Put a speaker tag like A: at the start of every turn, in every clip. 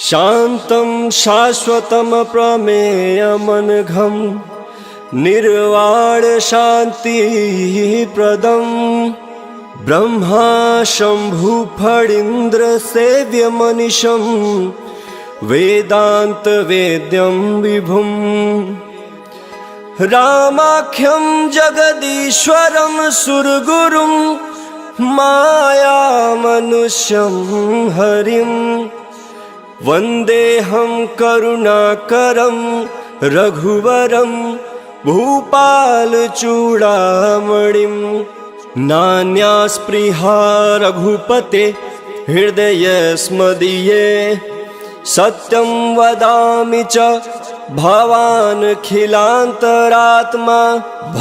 A: शान्तं शाश्वतं प्रमेयमनघं निर्वाण शान्तिप्रदं ब्रह्मा शम्भु फणीन्द्र सेव्यमनिशं वेदान्त वेद्यं विभुं रामाख्यं जगदीश्वरं सुरगुरुं मायामनुष्यं हरिं वन्देऽहं करुणाकरं रघुवरं भूपालचूडामणिं नान्यास्पृहा रघुपते हृदयस्मदीये सत्यं वदामि च भवानखिलान्तरात्मा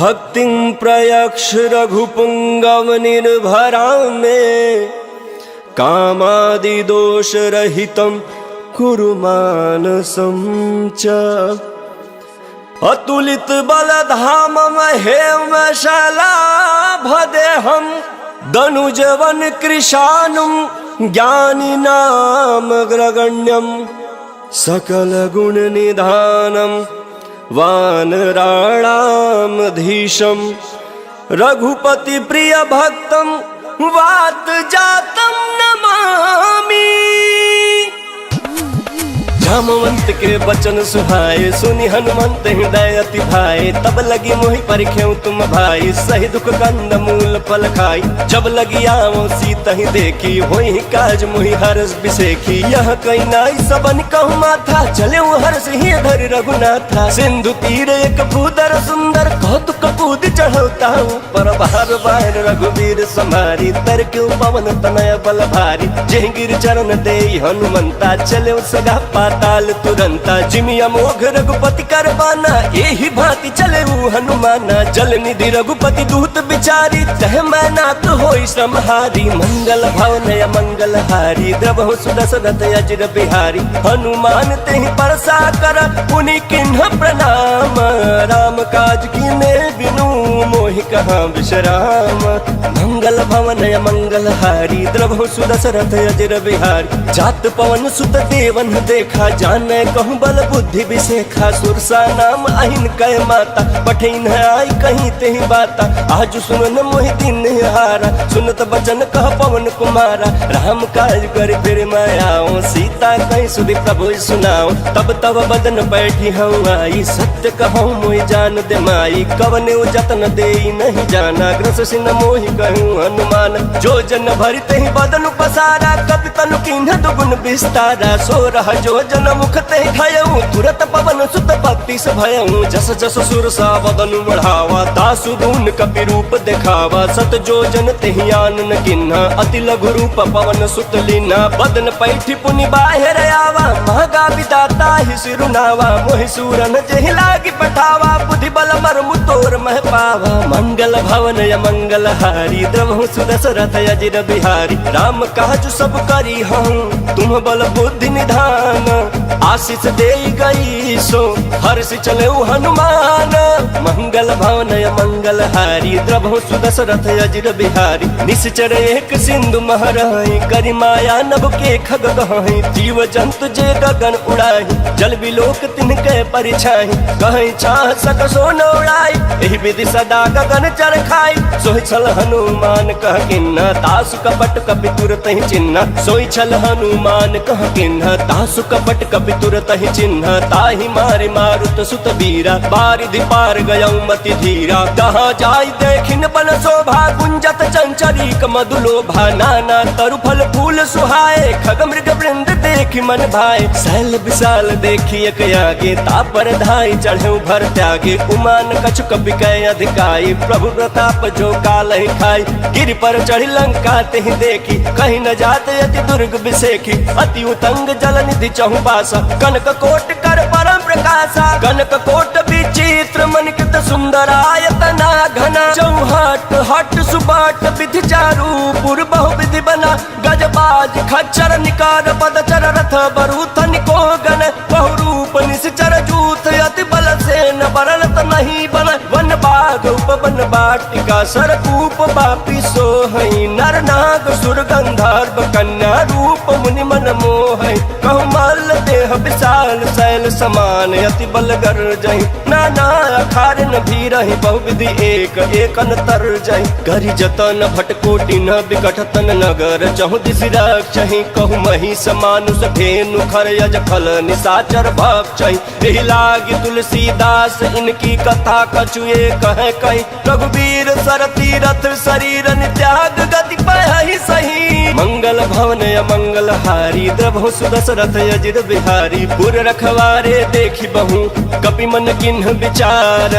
A: भक्तिं प्रयक्ष रघुपुङ्गवनिर्भरां मे कामादिदोषरहितं कुरु मानसं च अतुलितबलधामं हेमशलाभदेहं दनुजवन कृशानुं ज्ञानिनामग्रगण्यं सकलगुणनिधानं वानराणामधीशं रघुपतिप्रियभक्तं वातजातं नमामि। जामवंत के बचन सुहाए सुनि हनुमंत हृदय अति भाए तब लगी मोहि परिख्यऊ तुम भाई सही दुख कंद मूल फल खाई जब लगी आवो सीता ही देखी होई काज मोहि हरस बिसेखी यह कई नाई सबन कहु माथा चले हर्ष ही धरि रघुनाथा सिंधु तीर एक भूदर सुंदर कौतुक कूद चढ़ौता पर बार बार रघुवीर समारी तर क्यों पवन तनय बल भारी जय गिर चरण दे हनुमंता चले सगा पाताल तुरंता जिमिया मोघ रघुपति करबाना यही भांति चले हनुमाना जल निधि रघुपति दूत बिचारी तह मैनाक होई श्रमहारी मंगल भवनय मंगल हारी द्रवहु सुदशरथ अजिर बिहारी हनुमान तेहि परसा कर पुनि किन्ह प्रणाम राम काज कीने बिनु मोहि कहाँ विश्राम मंगल भवनय मंगल हारी द्रवहु सुदशरथ अजिर बिहारी जात पवन सुत देवन देखा जाने कहूँ बल बुद्धि विशेखा सुरसा नाम अहिन कह माता पठिन आई कहीं तेहि बाता आज सुन मोहि दिन हारा सुनत बचन कह पवन कुमारा राम काज कर फिर मैं आओ सीता कहीं सुधि प्रभु सुनाओ तब तब बदन बैठी हूँ आई सत्य कहूँ मोहि जान दे माई कवने जतन दे नहीं जाना ग्रस सिन मोहि कहूँ हनुमान जो जन भरि तेहि बदन पसारा कपि तनु किन्ह दुगुन विस्तारा सो रह जो जन मुख ते खयऊ तुरत पवन सुत भक्ति से भयऊ जस जस सुर सा वदन बढ़ावा दासु दून कपि रूप दिखावा सत जो जन तेहि आनन किन्हा अति लघु रूप पवन सुत लीना बदन पैठी पुनि बाहिर आवा महगा विदाता ही सिरुनावा मोहि सूरन जेहि लागी पठावा बुद्धि बल मर्मु तोर मह पावा मंगल भवन य मंगल हारी द्रवहु सुदशरथ अजिर बिहारी राम काज सब करी हूँ तुम बल बुद्धि निधान आशीष दे गई सो हर्ष चले हनुमान मंगल भवन मंगल हारी द्रवहु सुदशरथ अजिर बिहारी निश्चर एक सिंधु महराई करि माया नभ के खग गहाई जीव जंतु जे गगन उड़ाई जल बिलोक तिनके परिछाई कहीं चाह सक सो न उड़ाई एहि विधि सदा गगन चर खाई सोहि छल हनुमान कह किन्ना तासु कपट कपि तुरत ही चिन्ह सोहि छल हनुमान कह किन्ना तासु कपट कपि तुरत ही चिन्ह ताहि मारे मारुत सुत बीरा बारिधि पार गयऊ मति धीरा कहाँ जाई देखिन बन शोभा गुंजत चंचरीक मधुलोभा नाना तरु फल फूल सुहाए खग मृग वृंद देखि मन भाए शैल विशाल देखी एक आगे तापर धाई चढ़े भर त्यागे उमान कछु कपि कह अधिकाई प्रभु प्रताप जो काल ही खाई गिर पर चढ़ी लंका तेहि देखी कहीं न जाते अति दुर्ग बिसेखी अति उतंग जल निधि चहु पासा कनक कोट कर परम प्रकाशा कनक कोट विचित्र मनिकृत सुंदरायतना घना चौहट हट सुबाट विधि चारु पुर बहु विधि बना गजबाज खच्चर निकार पदचर रथ बरूथ निको गण बहु रूप निश्चर जूथ अति बल से न बरलत नहीं बन वन बाघ उपवन बाटिका सरकूप बापी सोहई नर नाग सुर गंधर्व कन्या रूप मुनि मन मोहई कहु मल्ल देह विशाल शैल समान अति बलगर जही नाना अखार न भी रही बहुविधि एक एक अंतर जही करी जतन भटकोटि न विकट तन नगर चहु दिस रक्षहि कहु मही समानुष धेनु खर यज फल निशाचर भक्षहि एहि लागी तुलसीदास इनकी कथा कछुए कहे कही रघुवीर सर तीरथ शरीर त्याग गति पहि सही मंगल भवन अमंगल हारी द्रभु सुदशरथ अजिर बिहारी पुर रखवारे देखी बहु कपि मन किन्ह विचार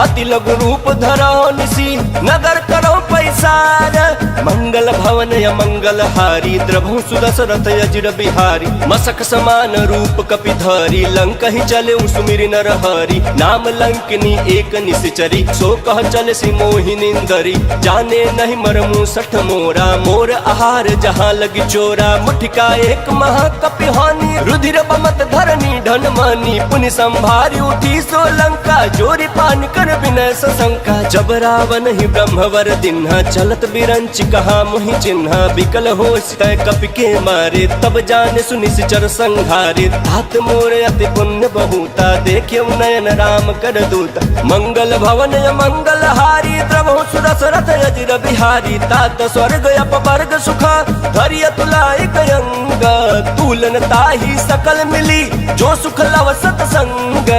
A: अति लघु रूप धरो निसी नगर करो पैसार मंगल भवन अमंगल हारी द्रभु सुदशरथ अजिर बिहारी मसक समान रूप कपि धरी लंक ही चले सुमिरि नर हरि नाम लंकिनी एक निश्चरी सो कह चल सी मोहिनिंदरी जाने नहीं मरमु सठ मोरा मोर आहार जहाँ लगी चोरा मुठिका एक महाकपि हानि रुधिर बमत धरनी धन मानी पुनि संभारी उठी सोलंका जोरी पान कर विनय सशंका जब रावण ही ब्रह्मवर दिन्हा चलत बिरंच कहा मुहि चिन्हा विकल हो तय कपि के मारे तब जाने सुनि सिचर संघारे तात मोर अति पुण्य बहुता देखे नयन राम कर दूत मंगल भवन मंगल हारी द्रवहु सुदशरथ अजिर बिहारी तात स्वर्ग अपवर्ग सुखा धैर्य तुलाय कयंग तुलन ताही सकल मिली जो सुख लव सतसंग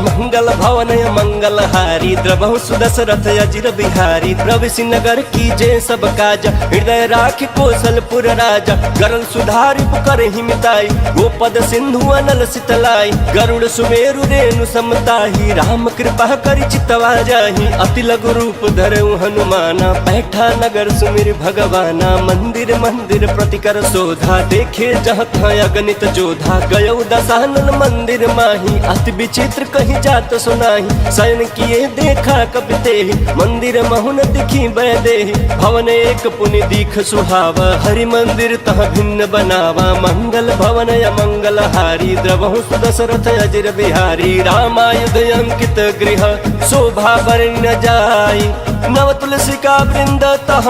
A: मंगल भवन मंगल हारी द्रवहु सुदशरथ अजिर बिहारी प्रविशि नगर कीजे सब काज हृदय राखि कौशलपुर राजा गरल सुधारि पुकर हिमिताई गोपद सिंधु अनल सितलाई गरुड़ सुमेरु रेणु समताही राम कृपा करि चितवा जाहि अति लघु रूप धरऊ हनुमाना बैठा नगर सुमिर भगवाना मंदिर मंदिर प्रतिकर शोधा देखे जहाँ अगणित जोधा गयो दशानन मंदिर माही अति विचित्र कहीं जात सुनाही शयन किए देखा कपि तेहि मंदिर महुन दिखी बैदेहि भवन एक पुनि दीख सुहावा हरि मंदिर तह भिन्न बनावा मंगल भवन अमंगल हारी द्रवहु सुदशरथ अजिर बिहारी रामायुध अंकित गृह शोभा बरन जाई नव तुलसी का वृंद तह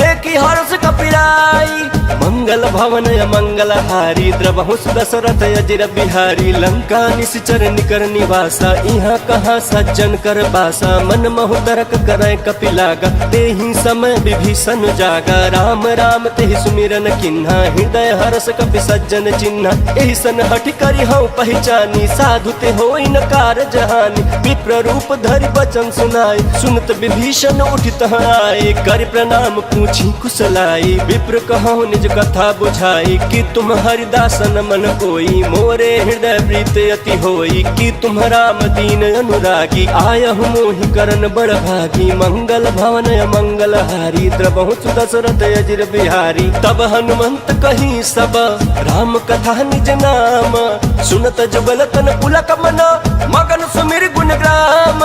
A: देखी हर्ष कपिराई मंगल भवन अमंगल हारी द्रवहु सुदशरथ अजिर बिहारी लंका निश्चर निकर निवासा यहाँ कहाँ सज्जन कर बासा मन महु तरक करे कपि लागा तेहि समय विभीषण जागा राम राम तेहि सुमिरन किन्हा हृदय हर्ष कपि सज्जन चिन्हा एहि सन हठ करि हऊ पहचानी साधु ते होई न कार जहानी विप्र रूप धरि बचन सुनाई सुनत विभीषण उठित आए कर प्रणाम पूछी कुशलाई विप्र कहूँ निज कथा बुझाई कि तुम हरिदासन मन कोई मोरे हृदय प्रीत अति होई कि तुम राम दीन अनुरागी आयहु मोहि करन बड़ भागी मंगल भवन मंगल हारी द्रवहु सुदशरथ अजिर बिहारी तब हनुमंत कही सब राम कथा निज नाम सुनत जुगल तन पुलक मन मगन सुमिर गुण ग्राम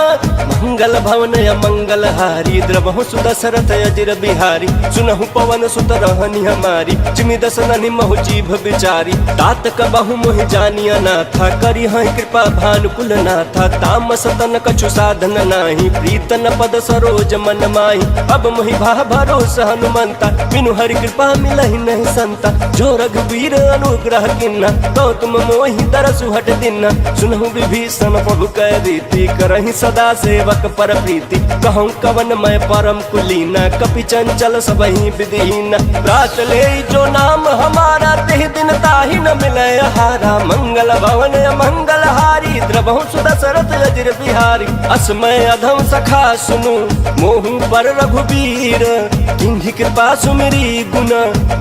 A: मंगल भवन मंगल हारी द्रवहु सुदशरथ अजिर बिहारी सुनहु पवन सुत रहनी हमारी चिमि दसननि महु जीभ बिचारी तात कबहु मोहि जानिया नाथा करी हई कृपा भानुकुल नाथा तामस तन कछु साधन नाही प्रीतन पद सरोज मन माही अब मोहि भा भरोस हनुमंता बिनु हरि कृपा मिलहि नहीं संता जो रघुवीर अनुग्रह किन्ना तो तुम मोहि दरसु हट दिन्ना सुनहु विभीषण प्रभु कै रीति करहि सदा सेवक पर प्रीति कहूँ कवन मैं परम कुलीना कपि चंचल सबहि विधिहीन रात ले जो नाम हमारा तेहि दिन ताहि न मिले हारा मंगल भवन मंगल हारी द्रवहु सुदशरथ अजिर बिहारी असमय अधम सखा सुनु मोहु पर रघुवीर किन्हि कृपा सुमिरी गुण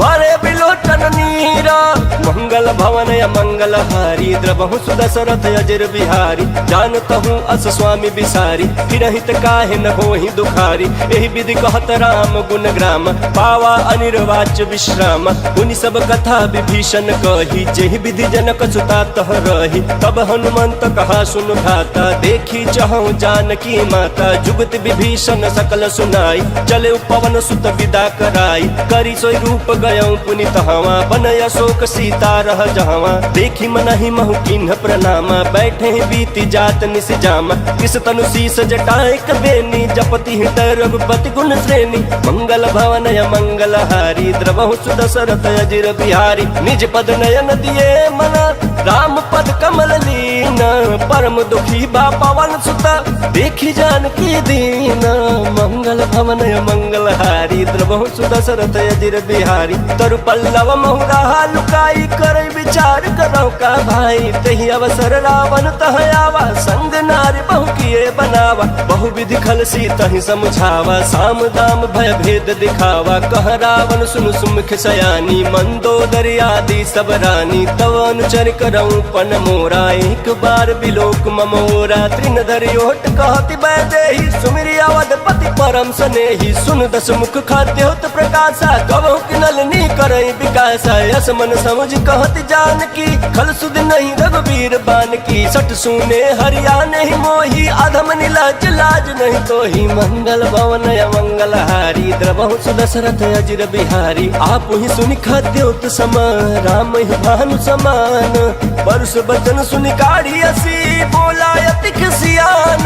A: बरे बिलोचन नीरा मंगल भवन मंगल हारी द्रवहु सुदशरथ अजिर बिहारी जानतहु अस स्वामी बिसारी फिरहित काहे न होहि दुखारी एहि विधि कहत राम गुण ग्राम पावा अनिर्वाच्य विश्राम उनि सब कथा विभीषण कही जेहि विधि जनक सुता तह रही तब हनुमंत कहा सुन भाता देखी चहु जानकी माता जुगत विभीषण सकल सुनाई चले पवन सुत विदा कराई करी सोई रूप गयौ पुनि तहवा बनय अशोक सीता रह जहवा देखी मनहि महु किन्ह प्रणामा बैठे बीती जात निस जामा किस तनु शीस जटाए कबेनी जपति हृदय रघुपति गुण श्रेणी मंगल भवन मंगल हारी द्रवहु सुदशरथ अजिर बिहारी निज पद नयन दिए मन राम पद कमल लीन, परम दुखी बा पवन सुत, देखी जानकी दीन। मंगल भवन मंगल हारी, द्रवहु सुदशरथ अजिर बिहारी। तरु पल्लव महुरा लुकाई, कर विचार करो का भाई। तही अवसर रावण तह आवा, संग नारी बहु किए बनावा। बहु विधि खल सी तही समझावा, साम दाम भय भेद दिखावा। कह रावण सुन सुमुख सयानी, मंदोदरी आदि सब रानी। तव अनुचर करऊं पन मोरा, एक बार बिलोक ममोरा। तृण धरि ओट कहति वैदेही, सुमिरि अवधपति परम स्नेही। सुन दस मुख खाद्य होत प्रकाशा, कबहु किनलनी करई विकासा। यस मन समझ कहति जानकी, खल सुध नहीं रघुवीर बान की। सठ सुने हरिया नहीं मोही, अधम निलज लाज नहीं तोही। मंगल भवन मंगल हारी, द्रवहु सुदशरथ अजिर बिहारी। आप ही सुनि खाद्योत समान, राम ही भानु समान। परुष बचन सुनि काढ़ी असी, बोला अति खिसियान।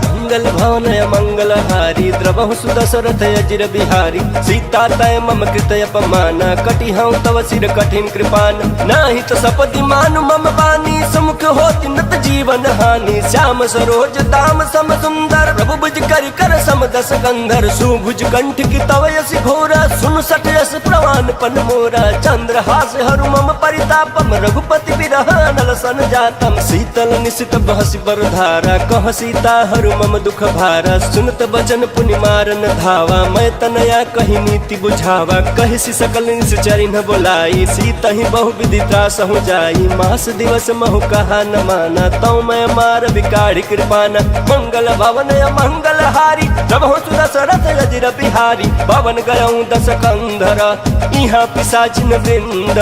A: मंगल भवन मंगल हारी, द्रवहु सुदशरथ अजिर बिहारी। सीता तय मम कृत अपमाना, कटि हूँ तव सिर कठिन कृपान। नाही तो सपदि मानु मम बानी, समुख होति नत जीवन हानि। श्याम सरोज दाम सम सुंदर, प्रभु भुज करि कर सम दस कंधर। सुभुज कंठ की तव यसी घोरा, सुन सठ यस प्रवान पन मोरा। चंद्र हास हरु मम परितापम, रघुपति बिरह नल सन जातम। शीतल निशित बहसि बरधारा, कह सीता हरु मम दुख भारा। सुनत बचन पुनि मारन धावा, मैं तनया कही नीति बुझावा। कहिसि सकल निश्चरि न बोलाई, सीता ही बहु विधि त्रास हो जाई। मास दिवस महु कहा न माना, तौ मैं मार बिकाढ़ी कृपाना। मंगल भवन मंगल हारी, प्रभु सुदशरथ अजिर बिहारी। पवन गयऊं दस कंधर, इहाँ पिशाचिन वृंद।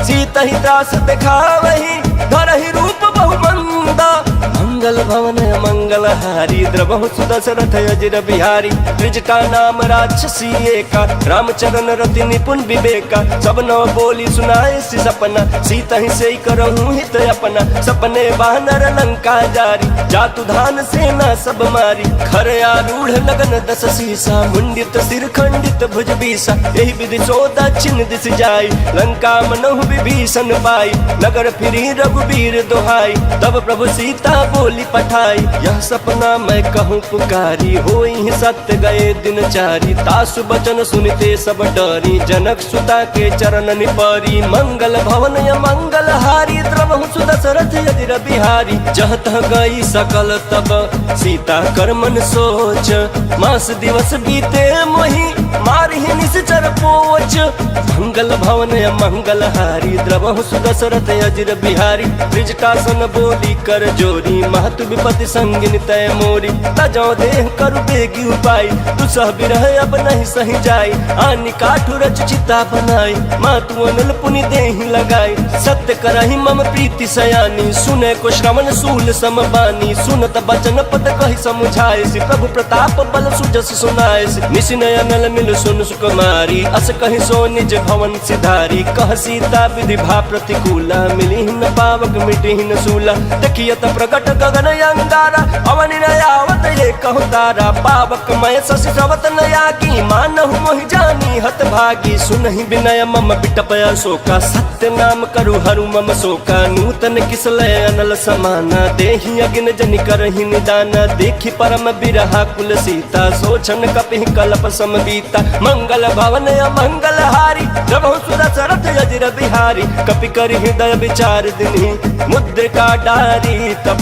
A: सीता ही त्रास दिखावही, धरहि रूप बहु मंद। मंगल भवन मंगल हारी, द्रवहु सुदशरथ अजिर बिहारी। त्रिजटा नाम राक्षसी एका, रामचरण रति निपुण विवेका। सब नव बोली सुनाए सि सपना, सीता ही से करहूँ हित अपना। सपने बानर लंका जारी, जातु धान सेना सब मारी। खर आरूढ़ लगन दस सीसा, मुंडित सिर खंडित भुज बीसा। यही विधि सो दक्षिण दिश जाई, लंका मनहु विभीषण पाई। नगर फिरी रघुबीर दोहाई, तब प्रभु सीता बोली पठाई। यह सपना मैं कहूँ पुकारी, होई सत्य गए दिन चारी। तासु बचन सुनते सब डरी, जनक सुता के चरण निपरी। मंगल भवन मंगल हारी, द्रवहु सुदशरथ अजिर बिहारी। जह तह गई सकल तब, सीता कर मन सोच। मास दिवस बीते मोहि, मारहि निश्चर पोच। मंगल भवन मंगल हारी, द्रवहु सुदशरथ अजिर बिहारी। त्रिजटासन बोली कर जोरी, महतु विपति संगिन तय मोरी। तजौ देह करु बेगी उपाय, दुसह बिरह अब नहीं सही जाई। आनि काठु रच चिता बनाई, मातु अनल पुनि देहि लगाई। सत्य करहि मम प्रीति सयानी, सुने को श्रवण सूल सम बानी। सुनत बचन पद कहि समुझाए, प्रभु प्रताप बल सुजस सुनाए। निशिनय अनल मिल सुन सुकुमारी, अस कहि सो निज भवन सिधारी। कह सीता विधि भा प्रतिकूला, मिली न पावक मिटी न सूला। देखियत प्रगट गगन अंगारा, अवनि नयावत ये कहु तारा। पावक मय शशि श्रवत नयागी, मानहु मोहि जानी हत भागी। सुनहि विनय मम बिटप अशोका, सत्य नाम करु हरु मम शोका। नूतन किसलय अनल समाना, देहि अगिन जनि करहि निदाना। देखि परम बिरहा कुल सीता, सोचन कपिहि कल्प समबीता। मंगल भवन मंगल हारी, प्रभु सुदशरथ अजिर बिहारी। कपि कर हृदय विचार दिन्हि, मुद्रिका डारी। तब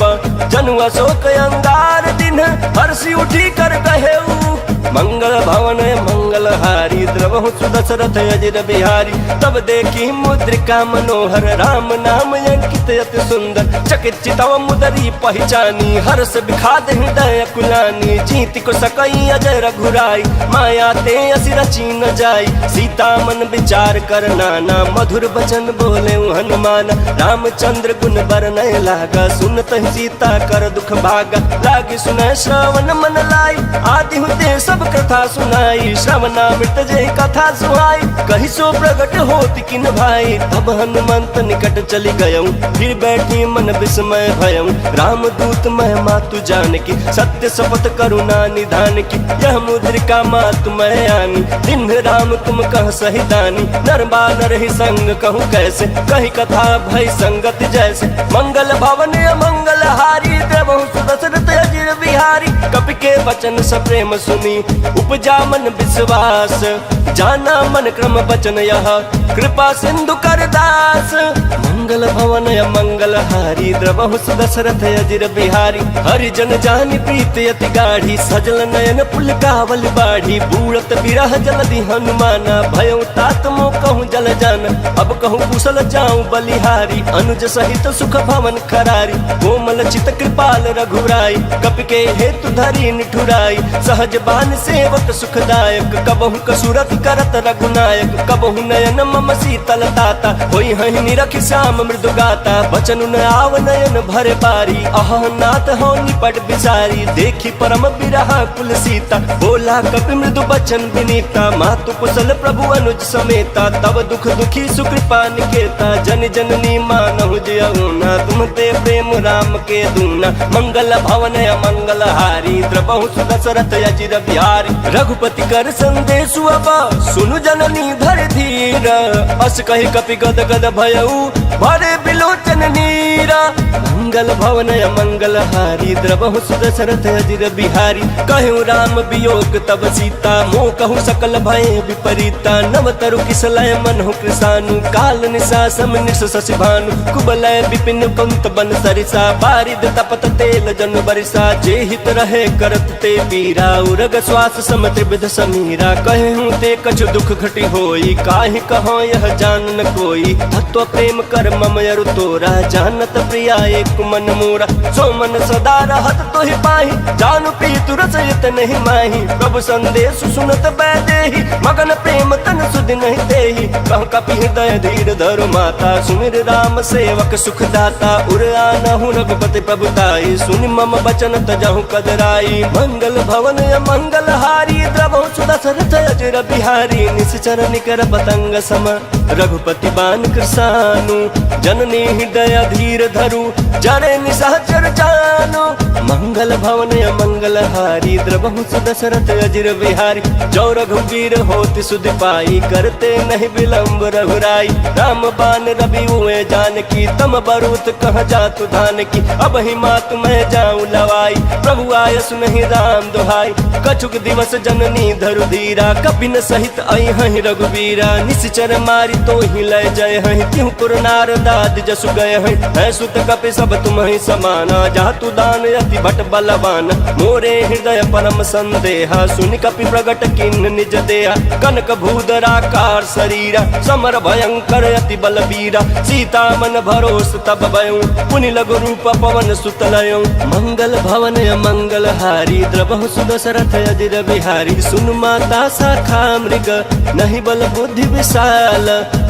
A: जनु अशोक अंगार दिन, हर्षि उठी कर कहेऊ। मंगल भवन मंगल हारी, द्रवहु सुदशरथ अजिर बिहारी। तब देखी मुद्रिका मनोहर, राम नाम अंकित अति सुंदर। चकित चितव मुदरी पहचानी, हर्ष विखाद हृदय कुलानी। जीति को सकई अजय रघुराई, माया ते असि रची न जाई। सीता मन विचार कर नाना, मधुर बचन बोले हनुमान। रामचंद्र गुण बरनय लागा, सुनत सीता कर दुख भागा। लागी सुनय श्रवण मन लाई, आदि हुते सब सब कथा सुनाई, श्रवणामृत जय कथा सुहाई। कही सो प्रगट होत किन भाई, तब हनुमंत निकट चली गयऊं, फिर बैठी मन विस्मय भयऊं। रामदूत महिमा तु जान की, सत्य शपथ करुणा निधान की। यह मुद्रिका मातु मैं आनी, दिन राम तुम कह सही दानी। नर बानर ही संग कहूँ कैसे, कही कथा भय संगत जैसे। मंगल भवन अमंगल हारी, देवहु सुदशरथ अजिर बिहारी। कपि के वचन सप्रेम सुनी, उपजा मन विश्वास। जाना मन क्रम वचन यह, कृपा सिंधु कर दास। मंगल भवन अमंगल हारी, द्रवहु सुदशरथ अजिर बिहारी। हरिजन जानि प्रीति अति गाढ़ी, सजल नयन पुलकावल बाढ़ी। बूढ़त बिरह जलधि हनुमाना, भयउ तात मोह कहूँ जल जाना। अब कहूँ कुशल जाऊं बलिहारी, अनुज सहित सुख भवन खरारी। कोमल चित कृपाल रघुराई, कपि के हेतु धरी निठुराई। सहज बान सेवक सुखदायक, कबहु कसुरत करत रघुनायक। कबहु नयन मम शीतल ताता, होई हहि निरखि श्याम मृदु गाता। बचन न आव नयन भरे बारी, अह नाथ हो निपट बिसारी। देखी परम बिरहा कुल सीता, बोला कपि मृदु बचन विनीता। मातु कुशल प्रभु अनुज समेता, तब दुख दुखी सुकृपा निकेता। जन जननी मानहु जयउना, तुम ते प्रेम राम के दूना। मंगल भवन अमंगल हारी, द्रवहु सुदशरथ अजिर बिहारी। रघुपति कर संदेशु अब, सुनु जननी धर धीर। अस कहि कपि गद गद भयउ, भरे बिलोचन नीरा। मंगल भवन अमंगल हारी, द्रवहु सुदशरथ अजिर बिहारी। कहु राम वियोग तब सीता, मोह कहु सकल भय विपरीता। नव तरु किसलय मनहु कृसानु, काल निशा सम निश शशि भानु। कुबलय विपिन पंत बन सरिसा, बारिद तपत तेल जन बरिसा। जे हित रहे करत ते पीरा, उरग श्वास सम त्रिविध समीरा। कहे हूँ ते कछु दुख घटी होई, काहि कहो यह जान न कोई। तत्व प्रेम कर मम अरु तोरा, जानत प्रिया एक मन मोरा। सो मन सदा रहत तोहि पाहि, जानु प्रीतु रसयत नहीं माही। प्रभु संदेश सुनत बैदेहि, मगन प्रेम तन सुधि नहीं देहि। कह कपि हृदय धीर धरु माता, सुमिर राम सेवक सुख दाता। उर आनहु रघुपति प्रभुताई, सुनि मम बचन तजहु कदराई। मंगल भवन अमंगल हारी, द्रवहु सुदशरथ अजिर बिहारी। निश्चर निकर पतंग सम, रघुपति बान कृसानु। जननी हृदय धीर धरु, जरे निशाचर जानु। मंगल भवन अमंगल हारी, द्रवहु सुदशरथ अजिर बिहारी। जो रघुवीर होति सुधि पाई, करते नहीं विलंब रघुराई। राम बान रवि हुए जानकी, तम बरूत कह जातु धान की। अब ही मात मैं जाऊं लवाई, प्रभु आय सुनहि राम दुहाई। कछुक दिवस जननी धरु धीरा, कपिन सहित आई हहि रघुवीरा। निश्चर मारी तो ही लय जय हहि, तिहु पुर नारदाद जसु गए हहि। है सुत कपि सब तुम ही समाना, जातु दान अति भट बलवान। मोरे हृदय परम संदेहा, सुनि कपि प्रगट किन निज देहा। कनक भूधराकार शरीरा, समर भयंकर अति बलबीरा। सीता मन भरोस तब भयउ, पुनि लघु रूप पवन सुत लयउ। मंगल भवन अमंगल हारी, द्रवहु सुदशरथ अजिर बिहारी। सुन माता शाखा मृग, नहीं बल बुद्धि विशाल।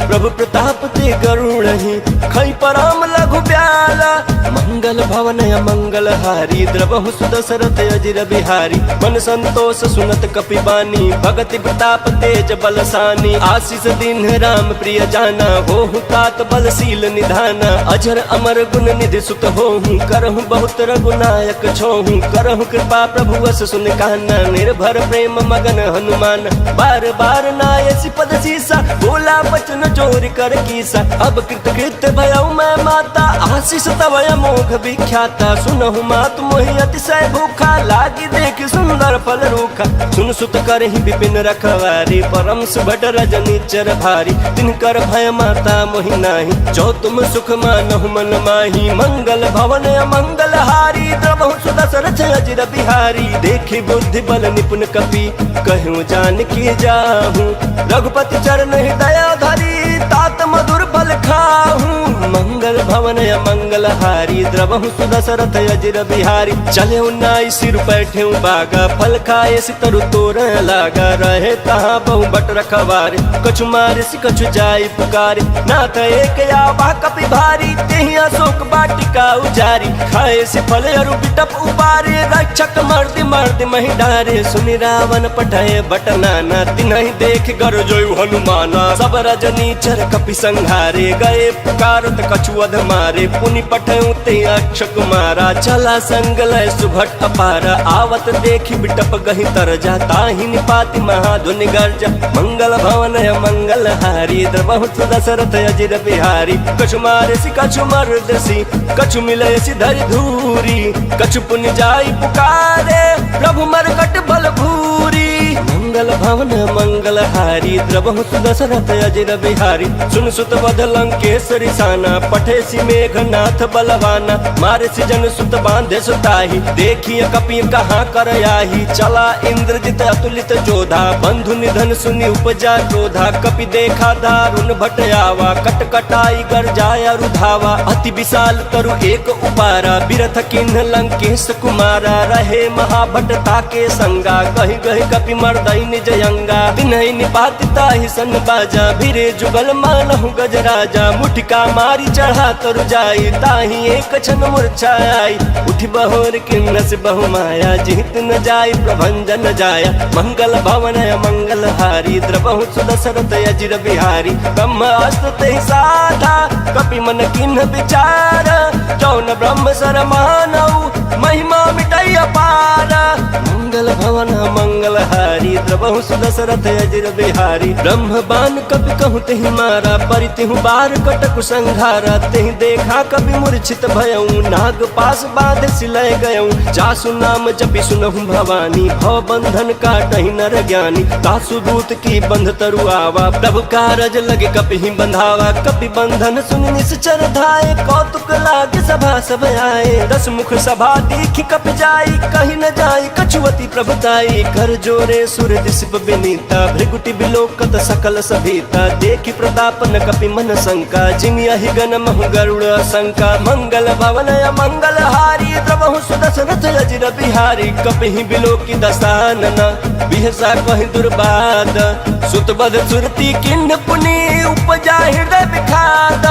A: प्रभु प्रताप ते गरुड़हि, खई परम लघु ब्याला। मंगल भवन अमंगल हारी, द्रवहु सुदशरथ अजिर बिहारी। मन संतोष सुनत कपि बानी, भगति प्रताप तेज बलसानी। आशीष दीन राम प्रिय जाना, होहु तात बलशील निधाना। अजर अमर गुण निधि सुत होहु, करहु बहुत रघुनायक छोहु। करहु कृपा प्रभु वस सुन कहना, निर्भर प्रेम मगन हनुमान। बार बार नायसी पद सीसा, बोला बचन चोरी कर कीसा। अब कृत कृत्य भयउ मैं माता, आशीष तव अमोघ विख्याता। सुनहु मात मोहि अतिशय भूखा, लागी देख सुंदर फल रूखा। सुन सुत करहि विपिन रखवारी, परम सुभट रजनीचर भारी। तिनकर भय माता मोहि नाही, जो तुम सुख मानहु मन माही। मंगल भवन अमंगल हारी, द्रवहु सुदशरथ अजिर बिहारी। देखी बुद्धि बल निपुण कपि, कहूँ जानकी जाहू। रघुपति चरण हृदय धरी, तात मधुर फल फल खाहूँ। मंगल भवन मंगल हारी द्रवहु सुदशरथ अजिर बिहारी। चले उन्नाई सिर बैठे बागा फल खाए सितरु तोर लागा। रहे तहाँ बहु बट रखवारे कछु मारे सि कछु जाई पुकारे। नाथ एक आवा कपि भारी तेहि अशोक बाटिका उजारी। खाए से फल अरु बिटप उबारे रक्षक मर्द मर्द मही डारे। सुनि रावण पठाए बट नाना तिन्हि देख गर जोयु हनुमाना। सब रजनी चर कपि संहारे गए पुकारत कछुअध मारे। पुनि पठयु ते अक्ष कुमारा चला संग लय सुभट अपारा। आवत देखि बिटप गहि तरजा ताहि निपाति महाधुनि गर्जा। मंगल भवन मंगल हारी द्रवहु दशरथ अजिर बिहारी। कछु मारे सि कछु मर्दसी कछु मिलय सि धरि धूरी। कछु पुनि जाई पुकारे प्रभु मरकट बल भूरी। मंगल भवन मंगल हारी द्रवहु दशरथ अजिर बिहारी। सुन सुत बध लंकेश्वरी साना पठे सि मेघनाथ बलवाना। मारे सि जन सुत बांधे सुताही देखिए कपि कहाँ कर आही। चला इंद्रजित अतुलित जोधा बंधु निधन सुनि उपजा क्रोधा। कपि देखा दारुण भट आवा कट कटाई गर जाया रुधावा। अति विशाल तरु एक उपारा बिरथ किन्ह लंकेश कुमारा। रहे महाभट ताके संगा गहि गहि कपि मर्दई निज अंगा। तिन्हि निपाति ताहि सन बाजा भिरे जुगल मानहु गजराजा। मुठिका मारी चढ़ा तरु जाई ताहि एक क्षण मूर्छा आई। उठि बहोर किन्न से बहु माया जीत न जाई प्रभंजन जाया। मंगल भवन मंगल हारी द्रवहु दशरथ अजिर बिहारी। ब्रह्मास्त्र ते साधा कपि मन किन्ह विचार। जौन ब्रह्म सर मानऊ महिमा मिटई अपार। मंगल भवन मंगल हारी द्रवहु दशरथ अजिर बिहारी। ब्रह्म बान कपि कहु तेहि मारा परितिहु बार कटकु संघारा। तेहि देखा कपि मूर्छित भयऊ नाग पास बाध सिलय गयऊ। जासु नाम जपि सुनहु भवानी भव बंधन काटहि नर ज्ञानी। तासु दूत की बंध तरु आवा प्रभु कारज लगे कपि ही बंधावा। कपि बंधन सुनि निश्चर धाये कौतुक लागे सभा सब आए। दस मुख सभा देखि कपि जाई कहि न जाई कछुवती प्रभुताई। कर जोरे सुर दिसप विनीता भृगुटि बिलोकत सकल सभीता। देखि प्रताप न कपि मन शंका जिमि अहि गण महु गरुड़ शंका। मंगल भवन मंगल हारी द्रवहु दशरथ अजिर बिहारी। कपि ही बिलोकि दसानन बिहसा कहि दुर्बाद। सुत बध सुरति किन्ह पुनि उपजा हृदय विखाद।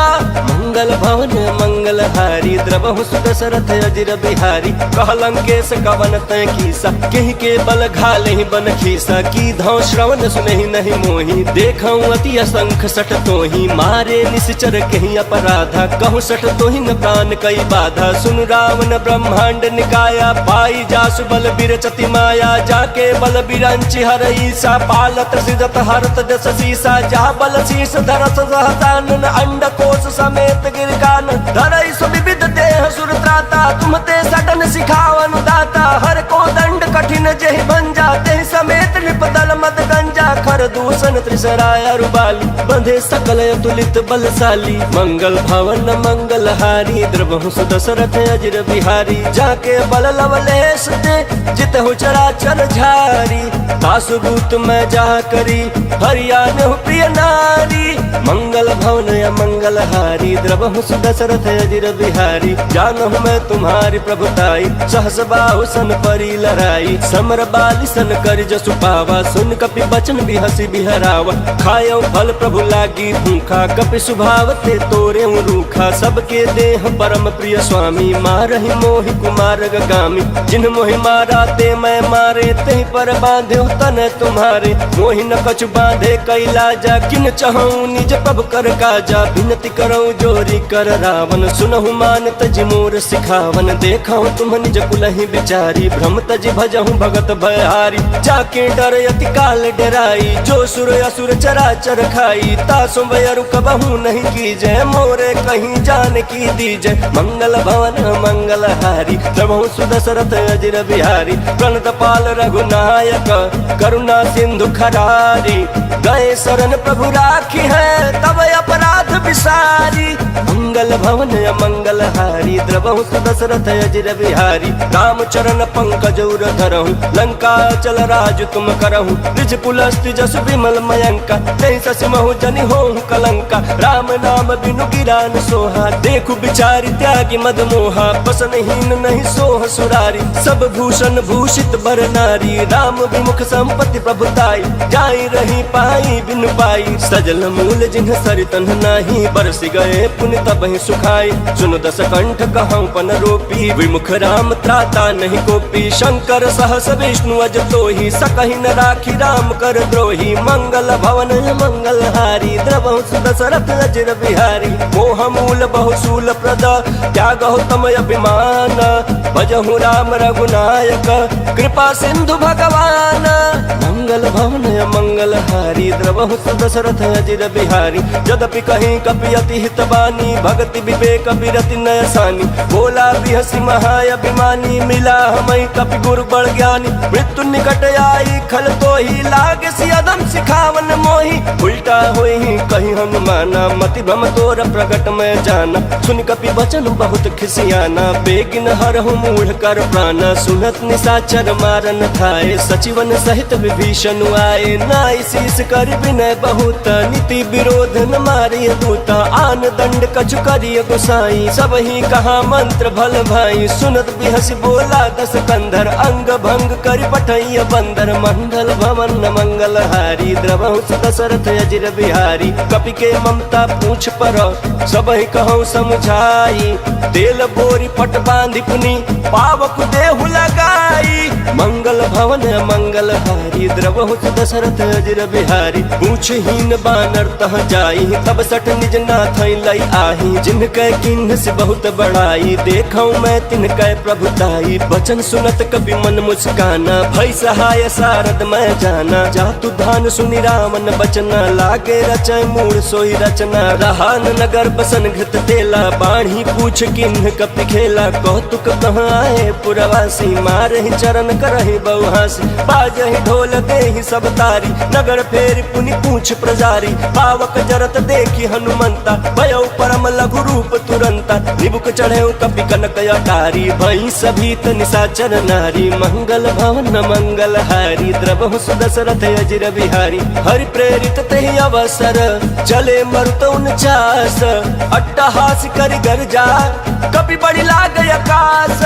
A: मंगल भवन मंगल हारी द्रवहु दशरथ अजिर बिहारी। कह लंकेश कवन तै कीसा केहि के बल घालहि बन खीसा। की धौ श्रवण सुनहि नहीं मोहि देखऊँ अति असंख सठ तोहि। मारे निश्चर केहि अपराधा कहु सठ तोहि न प्राण कई बाधा। सुन रावण ब्रह्मांड निकाया पाई जासु बल बिरचति माया। जाके बल बिरंचि हरई सा पालत सिजत हरत दस सीसा। जा बल शीस धरस सहसानन अंड कोश समेत गिरगान। धरई सुविविध देह सुर त्राता तुम ते सटन सिखावन दाता। हर को दंड कठिन जेहि भंजा तेहि समेत निपदल मद गंजा। खर दूषण त्रिसराय रुबाली बंधे सकल अतुलित बलशाली। मंगल भवन मंगल हारी द्रवहु दशरथ अजिर बिहारी। जाके बल लवलेश दे जितहु चराचर झारी। तासु दूत मैं जा करी हरियाण प्रिय नारी। मंगल भवन मंगल हारी द्रवहु दशरथ अजिर बिहारी। जानहु मैं तुम्हारी प्रभुताई सहस बाहु सन परी लड़ाई। समर बाली सन कर जसु पावा सुन कपि बचन बिहसी बिहरावा। खायो फल प्रभु लागी भूखा कपि सुभाव ते तोरे रूखा। सबके देह परम प्रिय स्वामी मारहि मोहि कुमार गामी। जिन मोहि मारा ते मैं मारे तेहि पर बांधे तन तुम्हारे। मोहि न कछु बांधे कैलाजा किन चहऊँ निज प्रभु कर काजा। विनती करऊँ जोरी कर रावण सुनहु मान तज मोर सिखावन। देखऊँ तुम निज कुलहि बिचारी भ्रम तज भजहूँ भगत भयहारी। जाके डर अति काल डराई जो सुर असुर चराचर खाई। तासु बयरु कबहू नहीं कीजय मोरे कहीं जान की दीजय। मंगल भवन मंगल हारी द्रवहु दशरथ अजिर बिहारी। प्रणत पाल रघुनायक करुणा सिंधु खरारी। गए शरण प्रभु राखी है तब अपराध विसारी। मंगल भवन मंगल हारी द्रवहु दशरथ अजिर बिहारी। राम चरण पंकज उर धरहु लंका चल राज तुम करहु। निज कुल अस्थि जस विमल मयंका नहीं ससि महु जनि होहु कलंका राम नाम बिनु गिरान सोहा देखु बिचारी त्यागी मद मोहा बसनहीन नहीं सोह सुरारी सब भूषण भूषित बर नारी राम विमुख संपत्ति प्रभुताई जाई रही पाई बिनु पाई सजल मूल जिन्ह सरितन नाही बरस गए पुण्य तबहि सुखाई सुन दस कंठ कहूँ पन रोपी विमुख राम त्राता नहीं गोपी शंकर सहस विष्णु अज तोहि सकहि न राखी राम कर द्रोही मंगल भवन मंगल हारी द्रवहु दशरथ अजर बिहारी मोह मूल बहुसूल प्रद त्यागहु तम अभिमान भजहु राम रघुनायक कृपा सिंधु भगवान मंगल भवन मंगल हारी द्रवहु दशरथ अजर बिहारी यद्यपि कहीं कपि अति हित बानी भक्ति विवेक विरति नयसानी बोला बिहसी महाअभिमानी मिला हमें कपि गुरु बड़ ज्ञानी मृत्यु निकट आई खल तो ही लागे सियदम सिखावन मोही उल्टा होई कहीं हनुमाना मति भ्रम तोर प्रगट में जाना सुन कपि वचन बहुत खिसियाना बेगिन हरहु मूढ़ कर प्राण सुनत निशाचर मारन खाए सचिवन सहित विभीषण आए नाई शीस कर विनय बहुत नीति विरोध न मारिय दूत आन दंड कछु करिय गोसाई सब ही कहा मंत्र भल भाई सुनत बिहस बोला दस कंधर अंग भंग कर पठैय बंदर मंगल भवन मंगल हारी द्रवहु दशरथ अजर बिहारी कपि के ममता पूछ पर सब ही कहूँ समझाई तेल बोरी पट बांधि पुनि पावक देहु लगाई मंगल भवन मंगल हारी द्रवहु दशरथ अजर बिहारी पूछहीन बानर तह जाई तब सठ निज नाथ लई आही जिनके किन्ह से बहुत बड़ाई देखऊं मैं तिनके प्रभुताई वचन सुनत कपि मन मुस्काना भई सहाय सारद मैं जाना जातु धान सुनि रामन बचना लागे रचय मूल सोई रचना रहान नगर बसन घृत तेला बाढ़ी पूछ किन्ह कपि खेला कौतुक कहाँ आए पुरवासी मारहि चरण करहि बहुहासी बाजहि ढोल देहि सब तारी नगर फेर पुनि पूछ प्रजारी पावक जरत देखी हनुमंता भयो परम लघु रूप तुरंता निबुक चढ़े कपि कनक अटारी भई सभीत निशाचर नारी मंगल भवन मंगल हारी द्रवहु दशरथ अजर बिहारी हरि प्रेरित तेहि अवसर चले मरुत 49 अट्टहास करि गर्जा कपि बड़ी लाग आकाश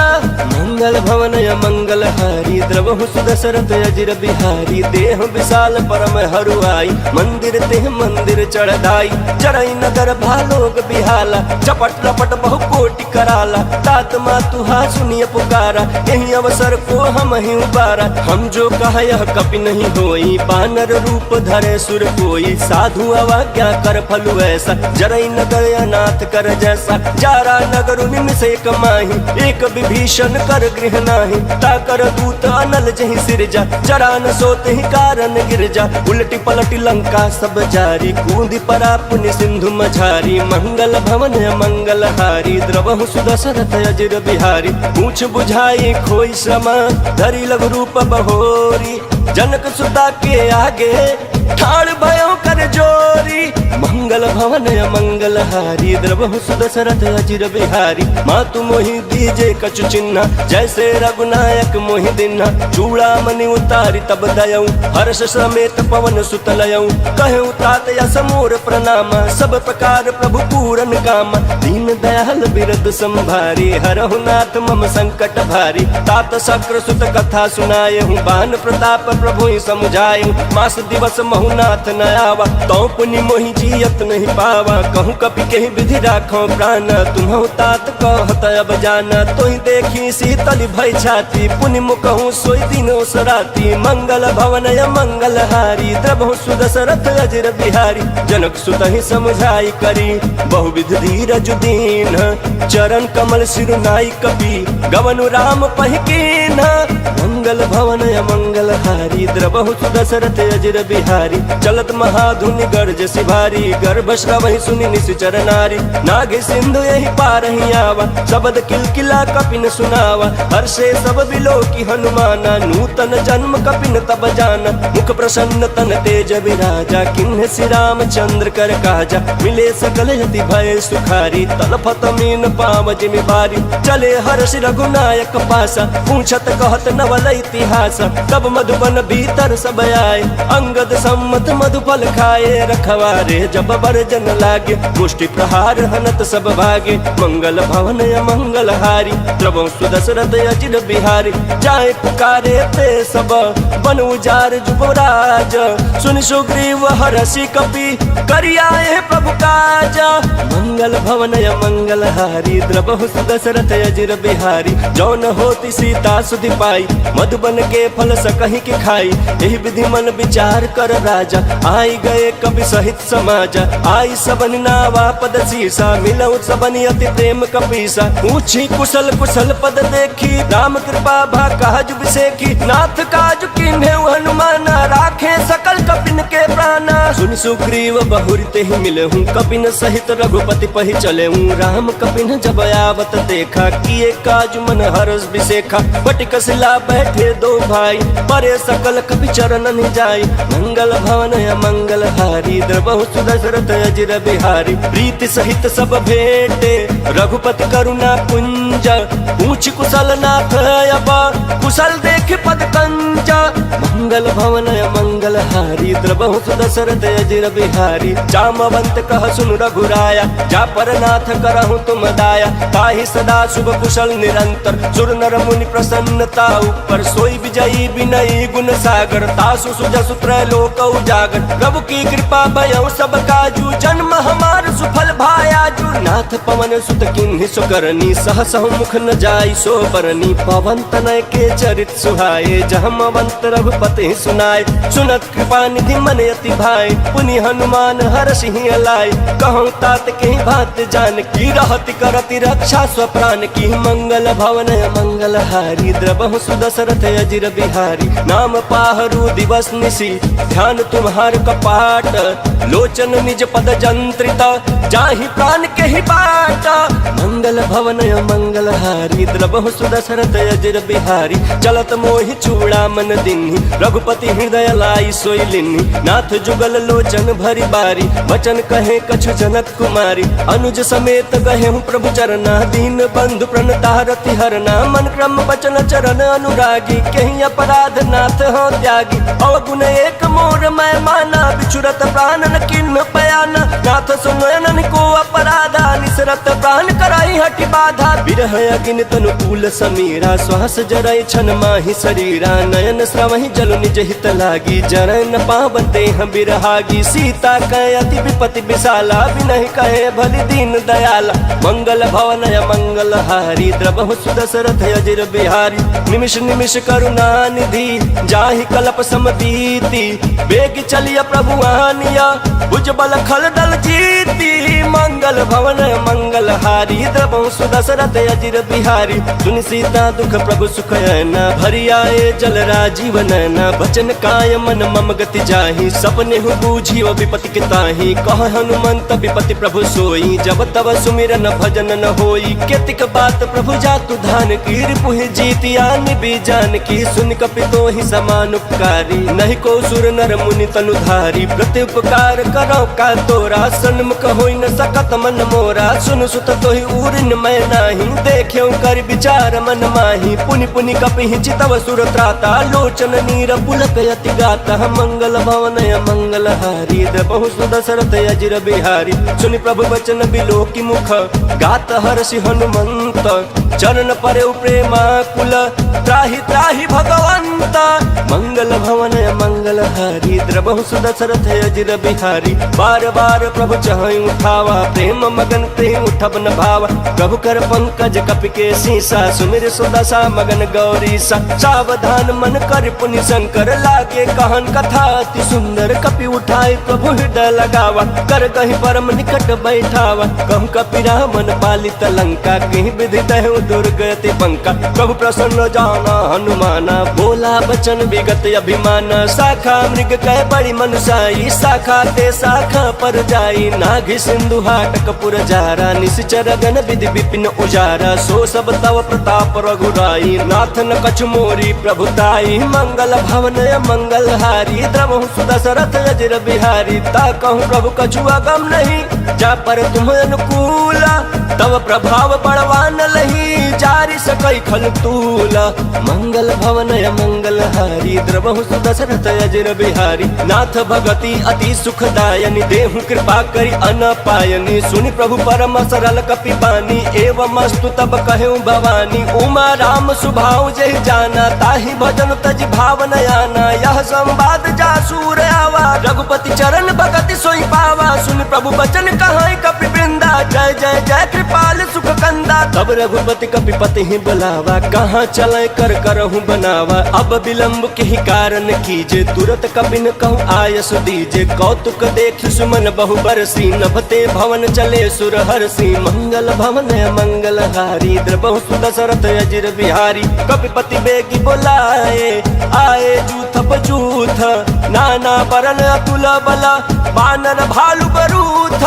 A: मंगल भवन मंगल हारी द्रवहु दशरथ अजर बिहारी देह विशाल परम हरुआई मंदिर तेह मंदिर चढ़ाई चढ़ई नगर भालोग बिहाला चपट लपट बहु कोटि कराला तात मातुहा सुनिय पुकारा यही अवसर को हम ही उबारा हम जो कहा यह कपि नहीं होई बानर रूप धरे सुर कोई साधु अवज्ञा कर फलु ऐसा जरई नगर अनाथ कर जैसा जारा नगर निमिष एक माही एक विभीषण कर गृह नाही ताकर दूत अनल जहि सिरजा जरा न सोते ही कारण गिरजा उलटी पलटी लंका सब जारी कूदी परा पुनि सिंधु मझारी मंगल भवन मंगल हारी द्रवहु दशरथ अजर बिहारी पूछ बुझाई खोई श्रमा धरी लघु रूप बहोरी जनक सुता के आगे ठाड़ भयो कर जोरी मंगल भवन मंगल हारी द्रवहु दशरथ अजर बिहारी मातु मोहि दीजे कछु चिन्ह जैसे रघुनायक मोहि दिन्हा चूड़ा मनि उतारी तब दयऊ हर्ष समेत पवन सुत लयऊ कहूँ तात यस मोर प्रणाम सब प्रकार प्रभु पूरन काम दीन दयाल बिरद संभारी हरहु नाथ मम संकट भारी तात शक्र सुत कथा सुनाए हूँ बान प्रताप प्रभु समुझाए मास दिवस महुनाथ न आवा तो पुनि मोहि जियत नहीं पावा कहूँ कपि कहीं विधि राखो प्राण तुम्हु तात कहत अब जाना तो ही देखी शीतल भय छाती पुनि मुकहु सोई दिनो सराती मंगल भवन मंगल हारी द्रवहु दशरथ अजर बिहारी जनक सुत ही समझाई करी बहुविध धीरज दीन चरण कमल सिरुनाई कपि गवनु राम पहिकीन मंगल भवन मंगल हारी द्रवहु दशरथ अजर बिहारी चलत महाधुनि गर्ज सिभारी गर्भ श्रवहि सुनि निश्चर नारी नागे सिंधु यही पारहि आवा शब्द किलकिला कपि न सुना सुनावा। हर्षे सब बिलो की हनुमाना, नूतन जन्म कपिन तब जाना। मुख प्रसन्न तन तेज विराजा, किन्ह श्री रामचंद्र कर काजा। मिले सकल यति भय सुखारी, तलफत मीन पाव जिमि बारी। चले हर्ष रघुनायक पासा, पूछत कहत नवल इतिहास। तब मधुबन भीतर सब आए, अंगद सम्मत मधुफल खाए। रखवारे जब बरजन लागे, मुष्टि प्रहार हनत सब भागे। मंगल भवन अमंगल हारी, द्रवं सुदशरथ अजिर बिहारी। जाए पुकारे ते सब, बन उजार जुबराज। सुन सुग्रीव हरषि कपि, करियाए प्रभु काज। मंगल भवन अमंगल हारी, द्रवहु सुदशरथ अजिर बिहारी। जौन होती सीता सुधि पाई, मधुबन के फल सकहि के खाई। यही विधि मन विचार कर राजा, आई गए कवि सहित समाजा। आई सबन नावा पद शीसा, मिलऊ सबन अति प्रेम कपीसा। पूछी कुशल कुशल पद देखी, राम कृपा भा काज बिसेखी। नाथ काज कीन्हे हनुमाना, राखे सकल कपिन के प्राणा। सुन सुग्रीव बहुरी तेहि मिलहूँ, कपिन सहित रघुपति पहि चलेहूँ। राम कपिन जब आवत देखा, किए काज मन हरष बिसेखा। बटिक शिला बैठे दो भाई, परे सकल कपि चरणन जाई। मंगल भवन अमंगल हारी, द्रवहु सुदशरथ अजिर बिहारी। प्रीति सहित सब भेंटे, रघुपति करुणा पुंज। पूछ कुशल नाथ अब, कुशल देख पद कंज। मंगल भवन अमंगल हारी, द्रवहु सुदशरथ अजिर बिहारी। जामवंत कह सुन रघुराया, जा पर नाथ करहु तुम दाया। ताहि सदा शुभ कुशल निरंतर, सुर नर मुनि प्रसन्नता ऊपर। सोई विजयी विनयी गुण सागर, तासु सुजसु त्रैलोक उजागर। प्रभु की कृपा भयउ सब काजू, जन्म हमार सुफल भायाजू। नाथ पवन सुत किन्हि सुकरनी, सहसहु मुख न जाई सो बरनी। पवन तनय के चरित सुहाए, जहमवंत रघुपति सुनाए। सुनत कृपा निधि मन अति भाई, पुनि हनुमान हरषि अलाय। कहूँ तात के बात जान की, रहति करति रक्षा स्वप्राण की। मंगल भवन मंगल हारी, द्रवहु सुदशरथ अजिर बिहारी। नाम पाहरु दिवस निसी, ध्यान तुम्हार कपाट। लोचन निज पद जंत्रित, जाहि प्राण के ही बाट। मंगल भवन मंगल हारी, द्रवहु सुदशरथ अजिर बिहारी। चलत मोहि चूड़ा मन दिन्हि, रघुपति हृदय लाई सोई लिन्हि। नाथ जुगल लोचन भरी बारी, वचन कहे कछु जनक कुमारी। अनुज समेत गहे प्रभु चरना, दीन बंधु प्रणतारति हरना। मन क्रम वचन चरण अनुरागी, कहीं अपराध नाथ हो त्यागी। अवगुण एक मोर मैं माना, बिछुरत प्राण न किन्ह पयाना। नाथ सुनयन को अपराधा, निसरत प्राण कराई हटि बाधा। बिरह अग्नि तनुकूल समीरा, श्वास जरई छन माहि शरीरा। नयन श्रवहि जल निज हित लागी, जरय न पावन देह बिरहागी। सीता कह अति विपति विशाला, विनहि कहे भलि दीन दयाला। मंगल भवन मंगल हारी, द्रवहु सुदशरथ अजिर बिहारी। निमिष निमिष करुणा निधि, जाहि कल्प समबीति। वेग चलिय प्रभु आनिया, भुजबल खल दल जीती। मंगल भवन मंगल हारी, द्रवहु सुदशरथ अजिर बिहारी। सुनि सीता दुख प्रभु सुख ऐना, भरि आए जल राजीव नैना। बचन काय मन मम गति जाहि, सपने हु बूझी विपति के ताहि। कह हनुमंत विपति प्रभु सोई, जब तब सुमिरन भजन न होई। केतिक बात प्रभु जातु धान की, रिपुहि जीतिया निबि जान की। सुन कपि तोहि समान उपकारी, नहीं को सुर नर मुनि तनुधारी। प्रति उपकार करो का तोरा, सन्मुख होई न सकत मन मोरा। सुन सुत तोहि उरिन मैं नाही, देख्यो कर विचार मन माही। पुनि पुनि कपि चितव सुर त्राता, लोचन नीर पुलक यति गाता। मंगल भवन मंगल हारी, द्रवहु सुदशरथ अजिर बिहारी। सुनि प्रभु वचन बिलो की मुख, गात हर्षि हनुमंत। चरण परे प्रेमा कुल, त्राहि त्राहि भगवंत। मंगल भवन मंगल हारी, द्रवहु सुदशरथ अजिर बिहारी। बार बार प्रभु चहई उठावा, प्रेम मगन ते उठब न भावा। प्रभु कर पंकज कपि के सीसा, सुमिर सुदशा मगन गौरीसा। सावधान मन कर पुनि शंकर, लागे कहन कथा अति सुंदर। कपि उठाई प्रभु हृदय लगावा, कर कहीं परम निकट बैठावा। कहूँ कपि रामन पालित लंका, कहीं विधि दहु दुर्गति पंका। प्रभु प्रसन्न जाना हनुमाना, बोला बचन विगत अभिमाना। शाखा मृग कह बड़ी मनुषाई, शाखा ते शाखा पर जाई। नाघि सिंधु हाटक पुर जारा, निश्चर गण विधि विपिन उजारा। सो सब सदाव प्रताप रघुराई, नाथ न कछु मोरी प्रभुताई। मंगल भवन मंगल हारी, द्रवहु सुदशरथ अजर बिहारी। ता कहूँ प्रभु कछु अगम नहीं, जा पर तुम अनुकूला। तब प्रभाव बड़वान लही, जारी सकई खल तूला। मंगल भवन मंगल हारी, द्रवहु सुदशरथ अजर बिहारी। नाथ भगति अति सुखदायनी, देहु कृपा करी अनपायनी। सुनि प्रभु परम सरल कपि बानी, एवं अस्तु तब कहूँ भवानी। उमा राम सुभाव जहि जाना, ताहि भजन तज भाव न आना। यह संवाद जासूर आवा, रघुपति चरण भगति सोई पावा। सुनि प्रभु बचन कहाई कपि वृंदा, जय जय जय कृपाल सुख कंदा। तब रघुपति कपिपति ही बुलावा, कहाँ चले कर करहूँ बनावा। अब विलम्ब के ही कारण कीजे, तुरत कपिन कहूँ आयस दीजे। कौतुक देख सुमन बहु बरसी, नभते भवन चले सुर हरसी। मंगल भवन मंगल हारी, द्रवहु सुदशरथ अजर बिहारी। कपिपति बेगी बोलाए, आए जूथ बजूथ। नाना बरन अतुल बला, बानर भालु बरूथ।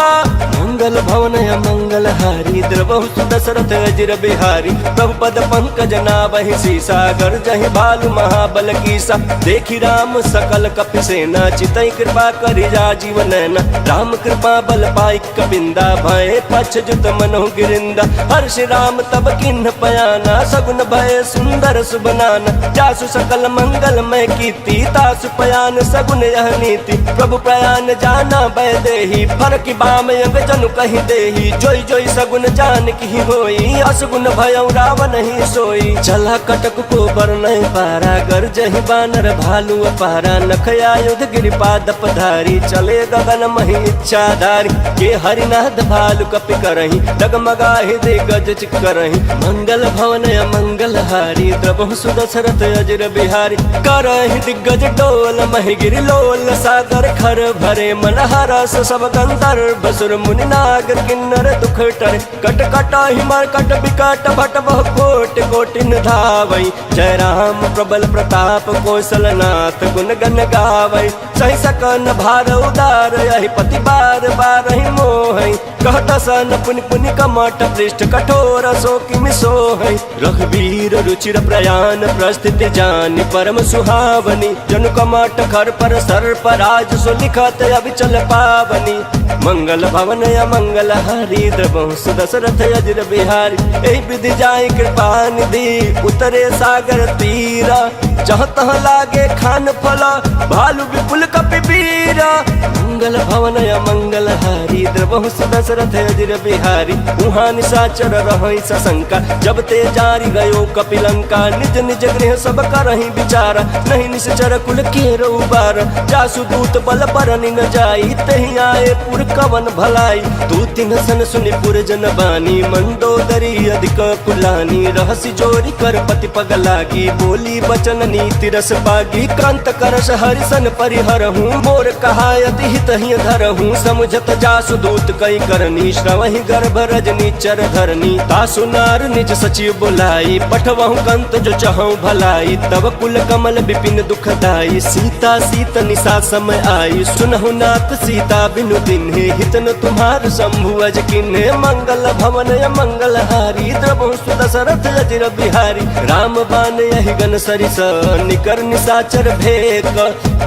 A: मंगल भवन मंगल हारी, द्रवहु सुदशरथ अजर बिहारी। प्रभु पद पंकज नावहि सीसा, गर्जहि भालु महाबल कीसा। देखी राम सकल कपि सेना, चितई कृपा करि राजीव नैना। राम कृपा बल पाई कपिंदा, भय पछ जुत मनहु गिरिंदा। हर्ष राम तब किन्ह पयाना, सगुन भय सुंदर सुबनाना। जासु सकल मंगल मैं कीर्ति, तासु पयान सगुन यह नीति। प्रभु प्रयान जाना भय देहि, फरक बाम अंग जनु कहि देहि। जोई जोई सगुन जान की होई, असगुन भयउ रावण ही सोई। चला कटक को बरनहि पारा, गर्जहि बानर भालु अपारा। नख आयुध गिरिपाद पधारी, चले गगन महि इच्छाधारी। के हरिनाथ भालु कपि करहि, डगमगाहि दिग्गज चिक्करहि। मंगल भवन मंगल हारी, द्रवहु सुदशरथ अजर बिहारी। करहि दिग्गज डोल महि गिरि लोल, सागर खर भरे मन हरस। सब गंधर्व सुर मुनि नाग किन्नर दुख टरे। कट कटाहि मरकट बिकट भट बहु कोटि कोटि धावै। जय राम प्रबल प्रताप कौशलनाथ, गुण गण गावै। सहि सकन भार उदार, यहि पति बार बारहि मोहै। कहत सन पुनि पुनि कमठ पृष्ठ, कठोर सो किमि सोहै। रघुवीर रुचिर प्रयाण, प्रस्थिति जानि परम सुहावनी। जनु कमठ खर पर सर्प राज, सो लिखत अभिचल पावनी। मंगल भवन मंगल हारी, द्रवहु सुदशरथ अजर बिहारी। एहि विधि जाई कृपा निधि, उतरे सागर तीरा। जहाँ तहाँ लागे खान फला, भालु विपुल कपि बीरा। मंगल भवन मंगल हारी, द्रवहु सुदशरथ अजर बिहारी। उहाँ निशाचर रहै सशंका, जब ते जारी गयो कपिलंका। निज निज गृह सब करहि विचारा, नहीं निश्चर कुल केरो उबारा। जासु दूत बल बरनि न जाई, तहि आए पुर कवन भलाई। तू तिन्ह सन सुनि पुर जन बानी, मंदोदरी अधिक कुलानी। रहसी जोरी कर पति पग लागी, बोली बचन नीति रस पागी। क्रांत करस हरिसन परिहरहूँ, मोर कहायति हित ही धरहूँ। समुझत जासु दूत कई करनी, श्रवहि गर्भ रजनी चर धरनी। तासु नार निज सचिव बुलाई, पठवहु कंत जो चहु भलाई। तब कुल कमल विपिन दुखदाई, सीता सीत निशा समय आई। सुनहु नाथ सीता बिनु दिन्हे, हित न तुम्हार शंभु अज किन्हे। मंगल भवन मंगल हारी, द्रवहु सुदशरथ अजर बिहारी। राम बान यहि गन सरिस, निकर निशाचर भेक।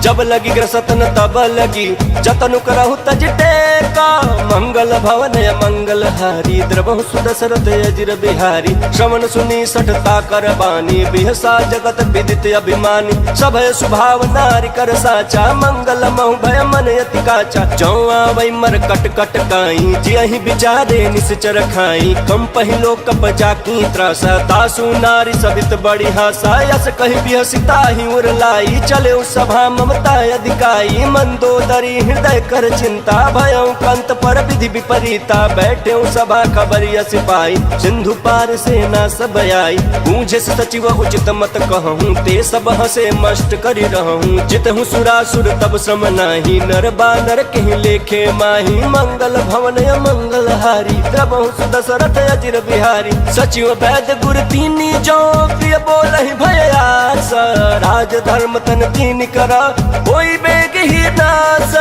A: जब लगी ग्रसतन तब लगी, जतनु करहु तज टेका। मंगल भवन मंगल हारी, द्रवहु सुदशरथ अजर बिहारी। श्रवण सुनी सठता कर बानी, बिहसा जगत विदित अभिमानी। सभय स्वभाव नारी कर साचा, मंगल महु भय मन यति काचा। जौ आवै मर कट कट काई, जियहि विचारे निश्चर खाई। कम पहिलो कप जाकी त्रासा, तासु नारी सबित बड़ी हासा। यस कहि बिहसिता ही उर लाई, चले सभा ममता अधिकाई। मंदोदरी हृदय कर चिंता, भयउ कंत पर विधि विपरीता। बैठे सभा खबरिया सिपाही, सिंधु पार सेना सब आई। पूछे सचिव उचित मत कहूँ, ते सब हसे मस्ट करि रहूँ। जितहु सुरासुर तब श्रम नाही, नर बानर कहि लेखे माही। मंगल भवन मंगल हारी, द्रवहु सुदशरथ अजर बिहारी। सचिव वैद्य गुर तीनी, जो प्रिय बोलहि भय आस। राज धर्म तन तीन करा, कोई बेग ही नास।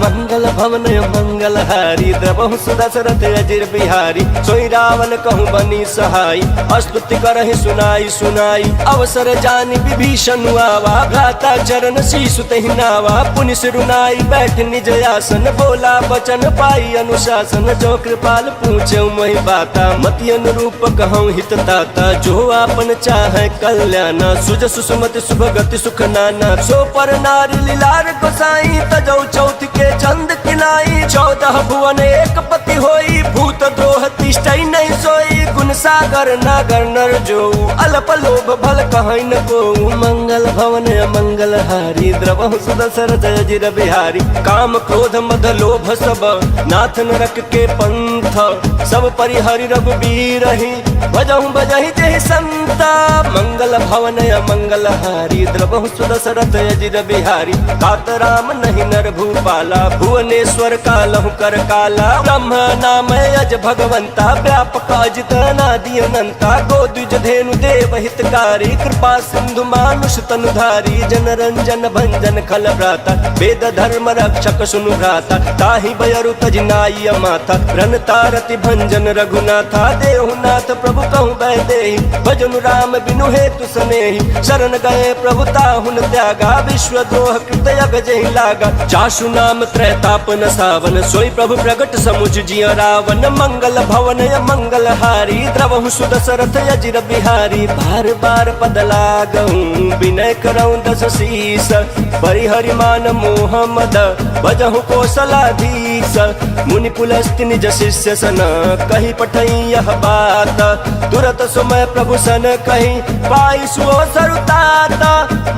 A: मंगल भवन मंगल हारी, द्रवहु द्रवहु सुदशरथ अजिर बिहारी। सोई रावण कहूँ बनी सहाय, स्तुति करहि सुनाई सुनाई। अवसर जानि विभीषण आवा, भ्राता चरण शीशु तहि नावा। पुनि सिरुनाई बैठ निज आसन, बोला वचन पाई अनुशासन। जो कृपाल पूछे मही बाता, मति अनुरूप कहूँ हित ताता। जो आपन चाहे कल्याणा, सुज सुसुमति सुभगति सुख नाना। सो पर नारी लीलार गोसाई, तजौ चौथ के चंद किनाई। 14 भुवन एक पति होई, भूत द्रोह तिष्ठई नहीं सोई। गुण सागर नागर नर जो, अल्प लोभ भल कहै न को। मंगल भवन मंगल हारी, द्रवहु सुदशरथ अजिर बिहारी। काम क्रोध मद लोभ सब, नाथ नरक के पंथ। सब परिहरि रघुबीर ही, भजहु बजहि जहि संता। मंगल भवन मंगल हारी, द्रवहु सुदशरथ अजिर बिहारी। तात राम नहीं नर भूपाला, भुवनेश्वर कालहु कर काला। ब्रह्म नाम अज भगवंता, व्यापक अजित अनादि अनंता। गोद्विज धेनु देव हितकारी, कृपा सिंधु मानुष तनुधारी। जन रंजन भंजन खल भ्राता, वेद धर्म रक्षक सुनु भ्राता। ताहि बयरु तजिनाई माथा, रन तारति भंजन रघुनाथा। देहुनाथ प्रभु कहूँ बैदेहि, भजनु राम बिनु हेतु सनेहि। शरण गए प्रभु ताहुन त्यागा, विश्व द्रोह कृत अगजहि लागा। जासु नाम त्रैताप न सावन, सोई प्रभु प्रगट समुझ जिय रावण। मंगल भवन मंगल हारी, द्रवहु सुदशरथ अजिर बिहारी। बार बार पद लागहूँ, विनय करऊँ दस शीस। परिहरि मान मोह मद, भजहु कौशलाधीश। मुनि पुलस्त्य निज शिष्य सन, कही पठई यह बात। तुरत समय प्रभु सन कही, पाई सुअवसर तात।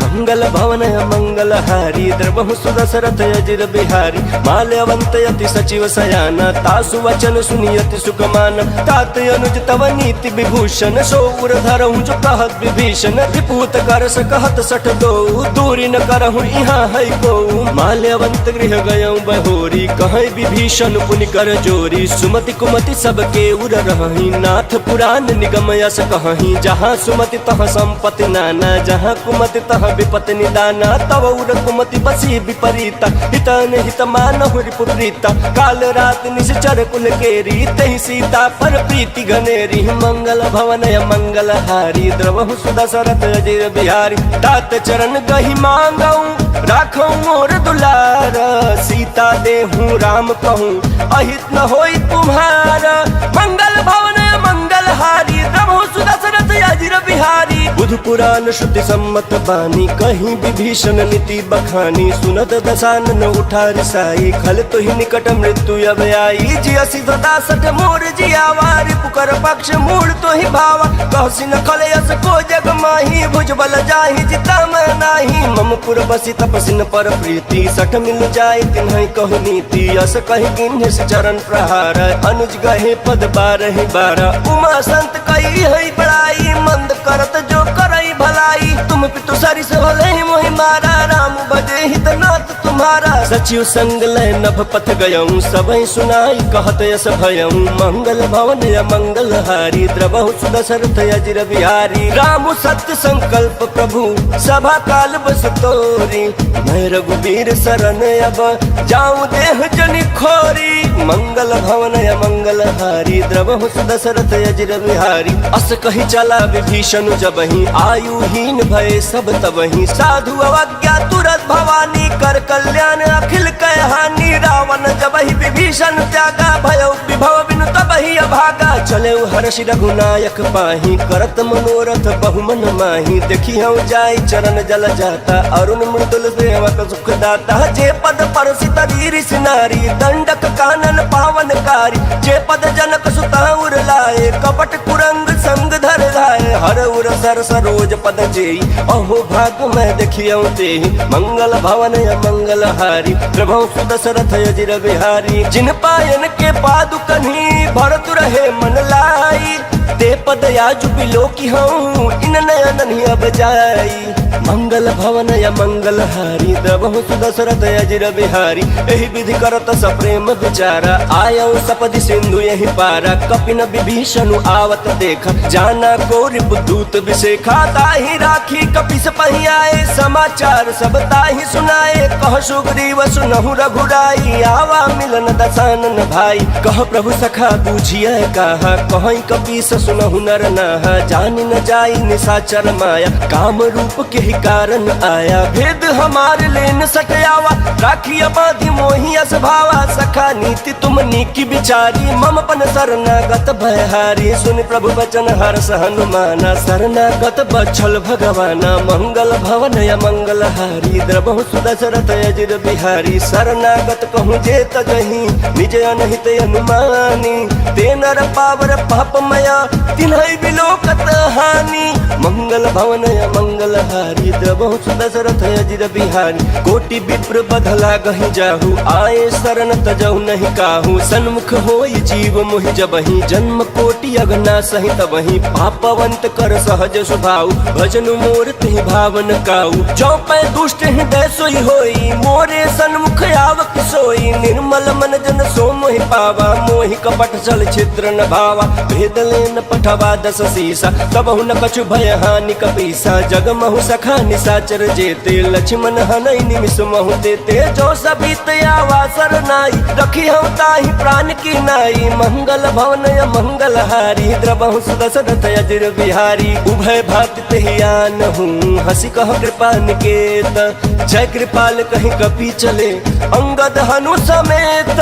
A: मंगल भवन मंगल हारी, द्रवहु सुदशरथ अजिर बिहारी। माल्यवंत यति सचिव सयाना, तासु वचन सुनियति सुखमान। तात अनुज तव नीति विभूषण, सो उर धरहु जो कहत विभीषण। विपूत करस कहत सठ दो, दूरी न करहु यहाँ है को। माल्यवंत गृह गयऊँ बहोरी, कहे विभीषण पुनि कर जोरी। सुमति कुमति सबके उर रही, नाथ पुराण निगम यस कहीं। जहाँ सुमति तहाँ संपत्ति नाना, जहाँ कुमति तहाँ विपत्ति निदाना। तव उर कुमति बसी विपरीता, हितन हित मानहु रिपुप्रीता। काल रात निश्चर कुल केरी, तहि सीता पर प्रीति घनेरी। मंगल भवन मंगल हारी, द्रवहु सुदशरथ अजिर बिहारी। तात चरण गहि मांगऊँ, राखऊँ मोर दुलार। सीता देहूँ राम कहूँ, अहित न होई तुम्हारा। मंगल भवन मंगल हारी, द्रवहु सुदशरथ अजिर बिहारी। बुध पुराण श्रुति सम्मत बानी, कहीं विभीषण नीति बखानी। सुनत दशानन उठा रिसाई, खल तो ही निकट मृत्यु अब आई। जियसि सदा सठ मोर जियावा, रिपुकर पक्ष मूड तो ही भावा। कहसि न खल यस को जग माही, भुज बल जाहि जिता मैं नाही। मम पुर बसी तपसिन पर प्रीति, सठ मिल जाय तिन्हि कहु नीति। यस कहि किन्हि चरण प्रहार, अनुज गहे पद बारहि बारा। उमा संत कही है बड़ाई, मंद करत जो करई भलाई। तुम पितु सरिस भले ही मोहि मारा, राम बजे हित नाथ तुम्हारा। सचिव संग लय नभ पथ गयऊँ, सबहि सुनाई कहत यस भयऊँ। मंगल भवन मंगल हारी, द्रवहु सुदशरथ अजिर बिहारी। राम सत्य संकल्प प्रभु, सभा काल बस तोरी। मैं रघुबीर शरण अब, जाऊँ देह जनि खोरी। मंगल भवन मंगल हारी, द्रवहु सुदशरथ अजिर बिहारी। अस कही चला विभीषण जबहि, आयुहीन भय सब तबहि। साधु अवज्ञा तुरत भवानी, कर कल्याण अखिल कय हानि। रावण जबहि विभीषण त्यागा, भयउ विभव बिनु तबहि अभागा। चले हर्षि रघुनायक पाही, करत मनोरथ बहुमन माही। देखी हूँ जाय चरण जल जाता, अरुण मृदुल सेवक सुख दाता। जे पद परसित रीरिष नारी, दंडक कानन पावनकारी। जे पद जनक सुता उर लाए, कपट कुरंग संग धर लाए। हर उर सर सरोज पद जेई, अहो भाग मैं देखियौ तेहि। मंगल भवन मंगल हारी, प्रभु सुदशरथ अजिर बिहारी। जिन पायन के पादुकन्हि, भरतु रहे मन लाई। ते पद याजु बिलो की हूँ इन नयन अब जाई। मंगल भवन या मंगल हारी द्रवहु सुदशरथ अजिर बिहारी। एहि विधि करत सप्रेम विचारा आयौ सपदि सिंधु यही पारा। कपिन विभीषण आवत देखा जाना कोरि बुद्धूत विशेखा। ताहि राखी कपिस पहि आए समाचार सब ताहि सुनाए। कह सुग्रीव सुनहु रघुराई आवा मिलन दसानन भाई। कह प्रभु सखा बूझिए कहा कहीं कपीस सुनहु नर नाहा। जानि न जाई निशाचर माया काम रूप के ही कारण आया। भेद हमारे लेन सटयावा राखिया बाधी मोहि असभावा। सखा नीति तुम नीकी बिचारी मम पन शरणागत भयहारी। सुन प्रभु वचन हर्ष हनुमाना शरणागत बछल भगवाना। मंगल भवन या मंगल हारी द्रवहु सुदशरथ अजिर बिहारी। शरणागत कहूँ जे तजहि निज अनहित अनुमानी। ते नर पावर पापमया तिन्है बिलोकत हानि। मंगल भवन या मंगल हारी द्रवहु सुदशरथ अजिर बिहारी। कोटि विप्र बधला गहि जाहु आए शरण तजहु नहीं काहू। सन्मुख होई जीव मोहि जबहि जन्म कोटि अगना सहि तबहि। पापवंत कर सहज स्वभाव भजन मोर तिहि भावन काऊ। जो पै दुष्ट हृदय सोई होई मोरे सन्मुख आवक सोई। निर्मल मन जन सो मोहि पावा मोहि कपट छल छिद्र न भावा। भेद लेन पठवा दस सीसा तबहु न कछु भय हानि कपीसा। जगमहु सखा निशाचर जेते लक्ष्मण हनई निमिष महु देते। जो सबित आवा सरनाई रखी हम ताहि प्राण की नाई। मंगल भवन या मंगल हारी द्रवहु सुदशरथ अजिर बिहारी। उभय भात तेहि आन हूँ हसी कह कृपा निकेत। जय कृपाल कहीं कपि चले अंगद हनु समेत।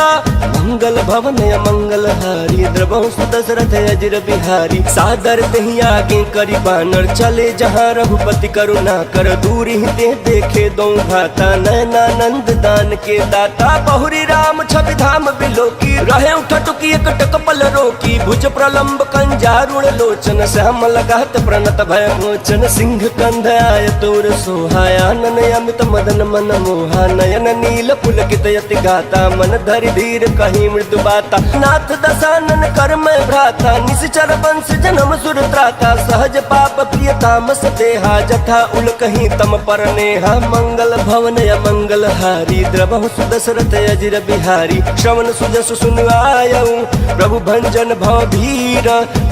A: मंगल भवन या मंगल हारी द्रवहु सुदशरथ अजिर बिहारी। सादर तेहि आगे करी बानर चले जहाँ रघुपति करुणा कर। दूरी ते देखे दो भ्राता नयनानंद दान के दाता। बहुरी राम छवि धाम बिलोकी रहे उठटुकी एकटक पल रोकी। भुज प्रलंब कंजारुण लोचन श्याम लगात प्रणत भय मोचन। सिंह कंध आय तोर सोहाया नन अमित मदन मन मोहा। नयन नील पुलकित यति गाता मन धरि धीर कहीं मृदु बाता। नाथ दसानन कर मैं भ्राता निश्चर वंश जन्म सुर त्राता। सहज पाप प्रिय तामस देहा जथा उल कहीं तम पर नेहा। मंगल भवन या मंगल हारी द्रवहु सुदशरथ अजिर बिहारी। श्रवण सुजस सुन आयऊ प्रभु भंजन भव भीर।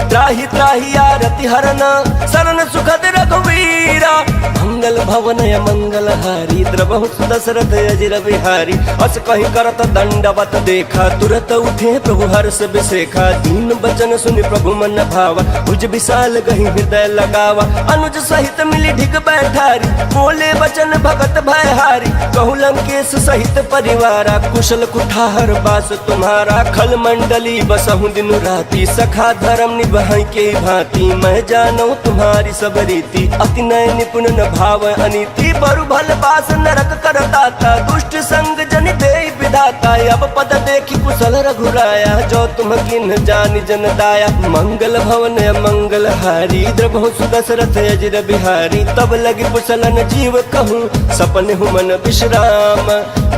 A: त्राहि त्राहि आरति हरना शरण सुखद रघुवीरा। मंगल भवन या मंगल हारी द्रवहु सुदशरथ अजिर बिहारी। अस कहीं करत दंडवत देखा तुरत उठे प्रभु हर्ष बिसेखा। दीन बचन सुनि प्रभु मन भावा भुज विशाल गहि हृदय लगावा। अनुज सहित मिली ढिग बैठारी बोले वचन भगत भयहारी। कहु लंकेश सहित परिवारा कुशल कुठार बास तुम्हारा। खल मंडली बसहु दिन राति सखा धर्म निभाई के भांति। मैं जानू तुम्हारी सब रीति अति नय निपुण न भाव अनीति। बरु भल बास नरक करताता दुष्ट संग जन दे विधाता। अब पद देखी कुशल रघुराया जो तुम किन जानि जन दाया। मंगल भवन मंगल हारी द्रवहु सुदशरथ अजिर बिहारी। तब लगी कुशलन जीव कहूँ सपन हूँ मन विश्राम।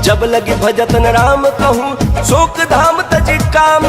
A: जब लगी भजतन राम कहूँ शोक धाम तजि काम।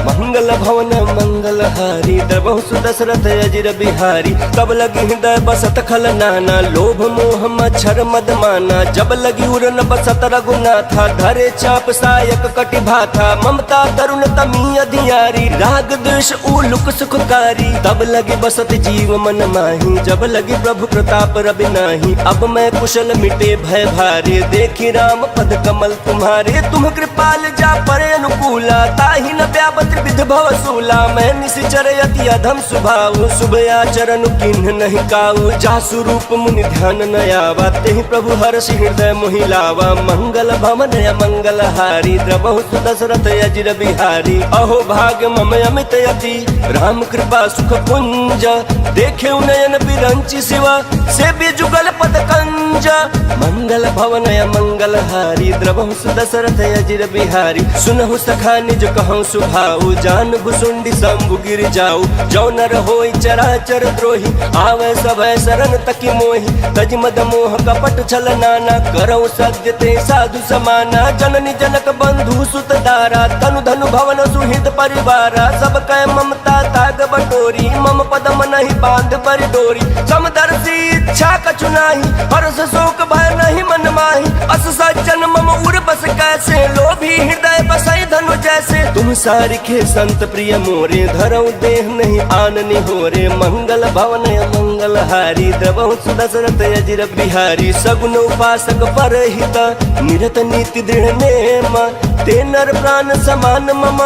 A: मंगल भवन मंगल हारी द्रवहु सुदशरथ अजिर बिहारी। तब लगी हृदय बसत खल नाना लोभ मोह मच्छर मद माना। जब लगी उड़न बसत रघुनाथा धरे चाप सायक कटि भाथा। ममता तरुण तमी अधियारी राग द्वेष उलुक सुखकारी। तब लगी बसत जीव मन माही जब लगी प्रभु प्रताप रवि नाही। अब मैं कुशल मिटे भय भारे देखी राम पद कमल तुम्हारे। तुम कृपाल जा परे अनुकूला ताहि न व्यापत विध भव सूला। मैं निश्चर यति अधम स्वभाव शुभ आचरण किन्ह नहीं काऊ। जा स्वरूप मुनि ध्यान न आवा तेहि प्रभु हर्षि हृदय मोहि लावा। मंगल भवन या मंगल हारी द्रवहु सुदशरथ अजिर बिहारी। अहो भाग्य मम अमित यति राम कृपा सुख पुंज। देखे नयन बिरंचि शिवा सेव्य जुगल पद कंज। मंगल भवन या मंगल हारी द्रवहु सुदशरथ अजिर बिहारी। सुनहु सखा निज कहूँ सुभाऊ, जान भुसुंडी शंभु गिर जाऊ। जौ नर होई चराचर द्रोही, आवे सब शरण तकी मोही। तज मद मोह कपट छल नाना, करऊ सत्य ते साधु समाना। जननी जनक बंधु सुत दारा, तनु धनु भवन सुहृद परिवारा। सब कै ममता ताग बटोरी, मम पदम नहीं बांध पर डोरी। समदर्शी इच्छा कछु नाही, हर्ष शोक भय नहीं मन माही। अस सज्जन मम उर बस कैसे, लोभी हृदय बसई धनु जैसे। तुम सारिखे संत प्रिय मोरे, धरऊ देह नहीं आननि होरे। मंगल भवन मंगल हारी, द्रवहु सुदशरथ अजिर बिहारी। सगुन उपासक परहित, निरत नीति दृढ़ नेम। ते नर प्राण समान मम,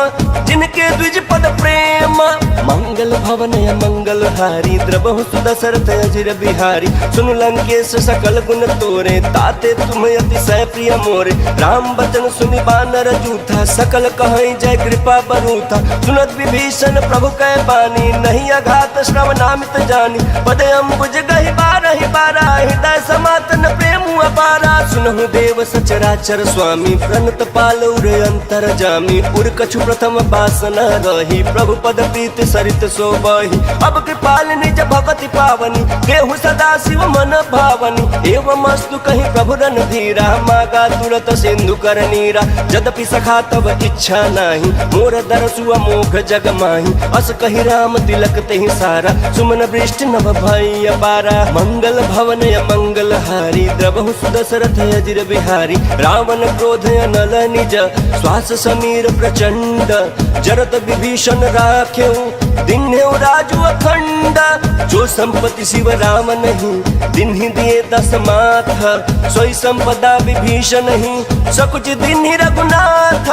A: जिनके द्विज पद प्रेम। मंगल भवन मंगल हारी, द्रवहु सुदशरथ अजिर बिहारी। सुन लंकेश सकल गुण तोरे, ताते तुम अतिशय प्रिय मोरे। राम बचन सुनि बानर जूथा, सकल कहै जय कृपा बरूथा। सुनत विभीषण प्रभु कै बानी, नहीं अघात श्रवणामित जानी। पद अम्बुज गहि बारहि बारा, हृदय समातन प्रेम अपारा। सुनहु देव सचराचर स्वामी, प्रणत पाल उर अंतर जामी। उर कछु प्रथम वासना रही, प्रभु पद प्रीत सरित सोबहि। अब कृपाल निज भगति पावनी, देहु सदा शिव मन भावनी। एवं अस्तु कहीं प्रभु रणधीरा, मागा तुरत सिंधु कर नीरा। यद्यपि सखा तब इच्छा नाही, मोर दरसु अमोघ जग माही। अस कहि राम तिलक तेहि सारा, सुमन वृष्टि नभ भई अपारा। मंगल भवन मंगल हारी, द्रवहु सुदशरथ अजिर बिहारी। रावण क्रोध अनल निज, श्वास समीर प्रचंड। जरत विभीषण राखेऊ, दिन्हेउ राजु अखंड। जो संपत्ति शिव राम नहीं, दिन्हि दिए दस माथ। सोई संपदा विभीषण नहीं, सकुच दिन्हि रघुनाथ।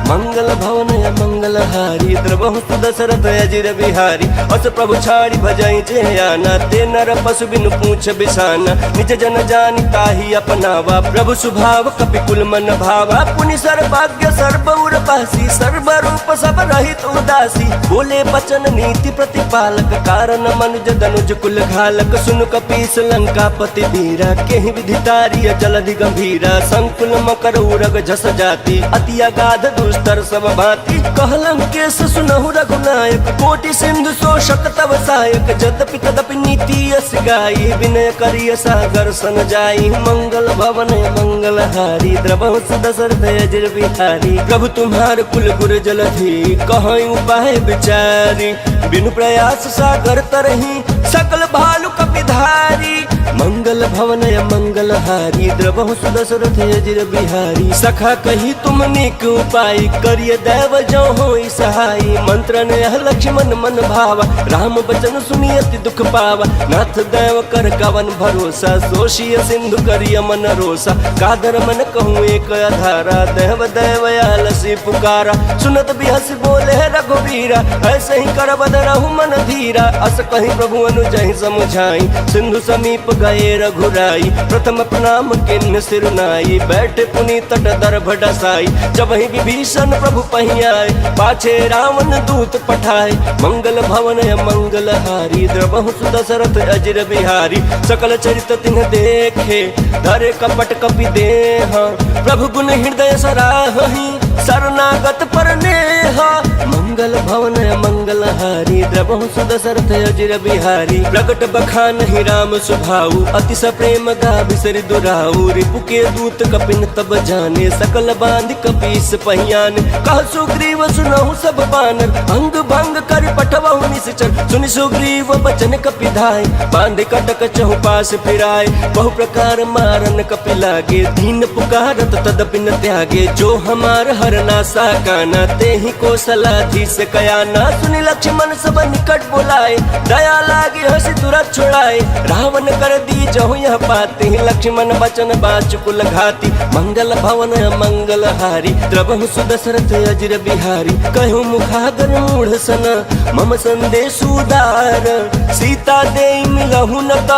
A: मंगल भवन मंगल हारी, द्रवहु सुदशरथ अजिर बिहारी। अस प्रभु छाड़ी भजई जे आना, ते नर पशु बिनु पूछ बिसाना। निज जन जानि ताहि अपनावा, प्रभु सुभाव कपिकुल मन भावा। पुनि सर्वज्ञ सर्व उर पासी, सर्व रूप सब रहित उदासी। बोले बचन नीति प्रतिपालक, कारण मनुज धनुज कुल घालक। सुन कपीस लंकापति धीरा, केहि विधितारिय जलधि गंभीरा। संकुल मकर उरग झस जाति, अति अगाध दुस्तर सब भांति। कहलं केस सुनहु रघुनायक, कोटि सिंधु शोषक तव सहायक। जद्यपि तदपि नीति यस गाई, विनय करिय सागर सन जाई। मंगल भवन मंगल हारी, द्रवहु सुदशरथ अजिर बिहारी। प्रभु तुम्हार कुल गुर जलधि, कहै उपाय विचारी। बिनु प्रयास सागर तरही, सकल भालु कपिधारी। मंगल भवन मंगल हारी, द्रवहु सुदशरथ अजिर बिहारी। सखा कही तुम निक उपाय, करिय दैव जो होई सहाई। मंत्र ने लक्ष्मण मन भावा, राम बचन सुनि अति दुख पावा। नाथ दैव कर कवन भरोसा, सोषिय सिंधु करिय मन रोसा। कादर मन कहूँ एक आधारा, देव दैव आलसी पुकारा। सुनत बिहस बोले रघुवीरा, ऐसे ही कर बद रहु मन धीरा। अस कहीं प्रभु अनुजहि समझाई, सिंधु समीप गए रघुराई। प्रथम प्रणाम किन्न सिर नाई, बैठे पुनि तट दर्भ डसाई। जब ही विभीषण प्रभु पहियाए, पाछे रावण दूत पठाए। मंगल भवन मंगल हारी, द्रवहु सुदशरथ अजिर बिहारी। सकल चरित तिन्ह देखे, धरे कपट कपि देह। प्रभु गुण हृदय सराहहि, शरणागत पर नेह। मंगल भवन मंगल हारी, द्रवहु सुदशरथ अजिर बिहारी। प्रकट बखान ही राम सुभाऊ, अतिश प्रेम गा बिसरि दुराऊ। रिपु के दूत कपिन तब जाने, सकल बांध कपीस पहियान। कह सुग्रीव सुनहु सब बानर, अंग भंग कर पठवहु निश्चर। सुनि सुग्रीव बचन कपिधाय, बांध कटक चहुपास फिराय। बहु प्रकार मारन कपि लागे, दीन पुकारत तदपि न त्यागे। जो हमार हरना साकाना, ते ही कौशलाधीश कयाना। सुनि लक्ष्मण सब निकट बुलाए, दया लागे हंसी तुरंत छुड़ाए। रावण कर दी जहु यह पाते, लक्ष्मण बचन बाचुकुल घाती। मंगल भवन मंगल हारी, द्रवहु सुदशरथ अजिर बिहारी। कहु मुखागर मूढ़ सन, मम संदेश उदार। सीता दे मिलहु न त,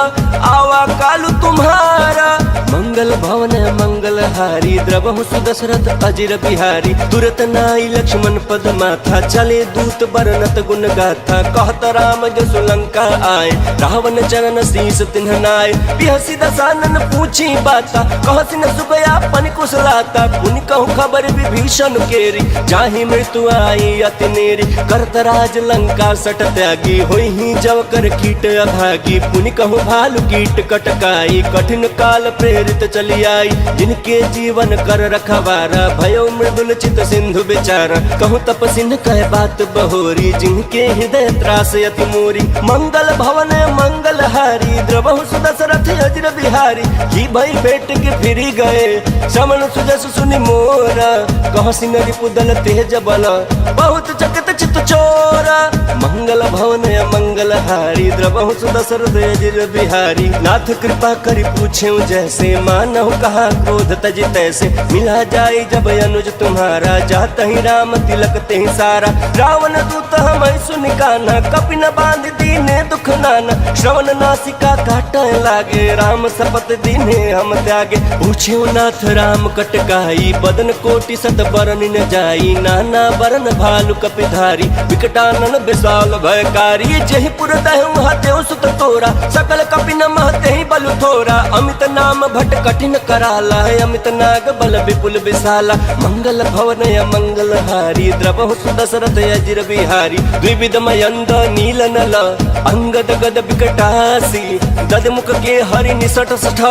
A: आवा कालु तुम्हारा। मंगल भवन मंगल हारी, द्रवहु सुदशरथ अजिर बिहारी। बिहारी। तुरत नाई लक्ष्मण पद माथा, चले दूत बरनत गुण गाथा। कहत राम जसु लंका आए, रावण चरण शीस तिन्ह नाय। बिहसी दसानन पूछी बाता, कहसी न सुखया पन कुशलाता। पुनि कहूँ खबर विभीषण केरी, जाहि मृत्यु आई अति नेरी। करत राज लंका सट त्यागी, होई ही जव कर कीट अभागी। पुनि कहूँ भालु कीट कटकाई, कठिन काल प्रेरित चली आई। जिनके जीवन कर रखवारा, भयो मृदुल चित सिंधु बेचारा। कहूँ तपसिन कह बात बहोरी, जिनके हृदय त्रास अति मोरी। मंगल भवन मंगल हारी, द्रवहु सुदशरथ अजिर बिहारी। की भई भेंट के फिरी गए, श्रवण सुजस सुनि मोरा। कहसी नरि पुदल तेज बल, बहुत चकित चित चोरा। मंगल भवन मंगल हारी, द्रवहु सुदशरथ अजिर बिहारी। नाथ कृपा करि पूछे जैसे, मानहु कहा क्रोध तज तैसे। मिला जाए जब अनुज तुम्हारा, जाता ही राम तिलक तेहि सारा। रावण दूत हमै सुनि कान्हा, कपि न बांध दीने दुख नाना। श्रवण नासिका काटय लागे, राम शपथ दीने हम त्यागे। पूछे नाथ राम कटकाई, बदन कोटि सत बरन न जाई। नाना बरन भालु कपिधारी, विकटानन विशाल भयकारी। जेहि पुर दहु हतेउ सुत तोरा, सकल कपि न महतेहि बलु थोरा। अमित नाम भट कठिन कराला, अमित नाग बल विपुल विशाला। मंगल भवन मंगल हारी, द्रवहु सुदशरथ अजिर बिहारी। द्विविध मयंद नील नल, अंगद गद विकटासी। दद मुख के हरि निसट सठ,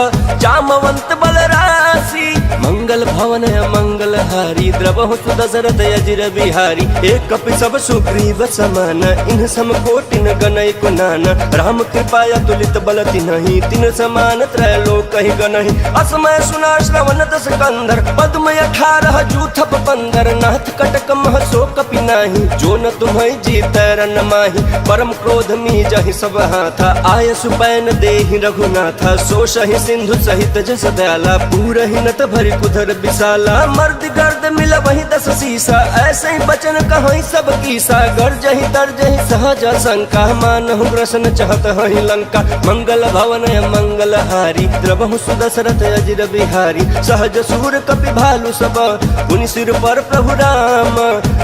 A: जामवंत बल राशि। मंगल भवन मंगल हारी, द्रवहु सुदशरथ अजिर बिहारी। एक कपि सब सुग्रीव समान, इन सम कोटि न गनय कुनाना। राम कृपा अतुलित बल तिन्हि, तिन समान त्रैलोक ही गनहि। असमय सुना श्रवण दस कंधर, पद्म 18 जूथप 15। नाथ कटक मह सो कपि नाही, जो न तुम्हें जीतै रन माही। परम क्रोध मी जहि सब हाथा, आय सुपैन देहि रघुनाथा। सो सहि सिंधु सहित जस दयाला, पूरहि नत भरि कुधर विशाला। मर्द गर्द मिल वही 10 सीसा, ऐसे ही बचन कहीं सब कीसा। गर्जहि तर्जहि सहज शंका, मानहु ग्रसन चहत हहि लंका। मंगल भवन मंगल हारी, द्रवहु सुदशरथ अजिर बिहारी। सहज सूर कपि भालु सब, पुनि सिर पर प्रभु राम।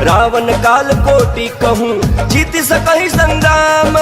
A: रावण काल कोटि कहूँ, जीति सकहि संग्राम।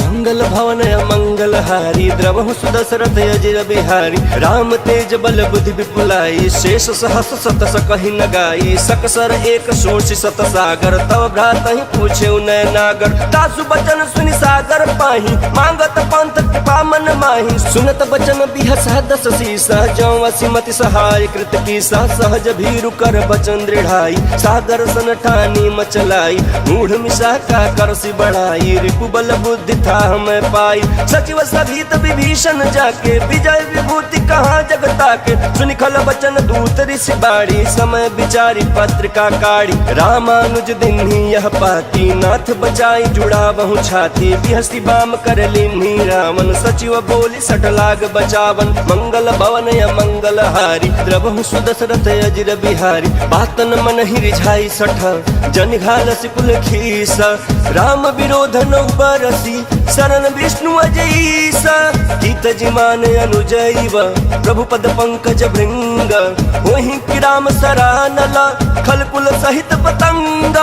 A: मंगल भवन मंगल हारी, द्रवहु सुदशरथ अजिर बिहारी। राम तेज बल बुद्धि विपुलाई, शेष सहस सत सकहि न गाई। सकसर एक सोच सत सागर, तव भ्रातहि पूछे नय नागर। तासु बचन सुनि सागर पाही, मांगत पंथ कृपा मन माही। सुनत बचन बिहसा 10 सीसा, जौ असिमति सहाय कृत कीसा। सहज भीरु कर बचन दृढ़ाई, सागर सन ठानी मचलाई। मूढ़ मिशा का करसी बढ़ाई, रिपु बल बुद्धि था हमें पाई। सचिव सभीत विभीषण जाके, विजय विभूति कहाँ जगता के। सुनि खल बचन दूत ऋषि बाड़ी, समय विचारी पत्रिका काढ़ी। रामानुज दिन्हि यह पाती, नाथ बचाई जुड़ा बहु छाती। बिहसी बाम कर लीन्हि रावण, सचिव बोली सट लाग बचावन। मंगल भवन मंगल हारी, द्रवहु सुदशरथ अजिर बिहारी। बातन मन ही रिझाई सठ, जन घाल सिकुल खीसा। राम विरोध नौ बरसी, शरण विष्णु अजईसा। गीत जिमान अनुजैव, प्रभु पद पंकज भृंग। वहीं कि राम सरानला, खलकुल सहित पतंग।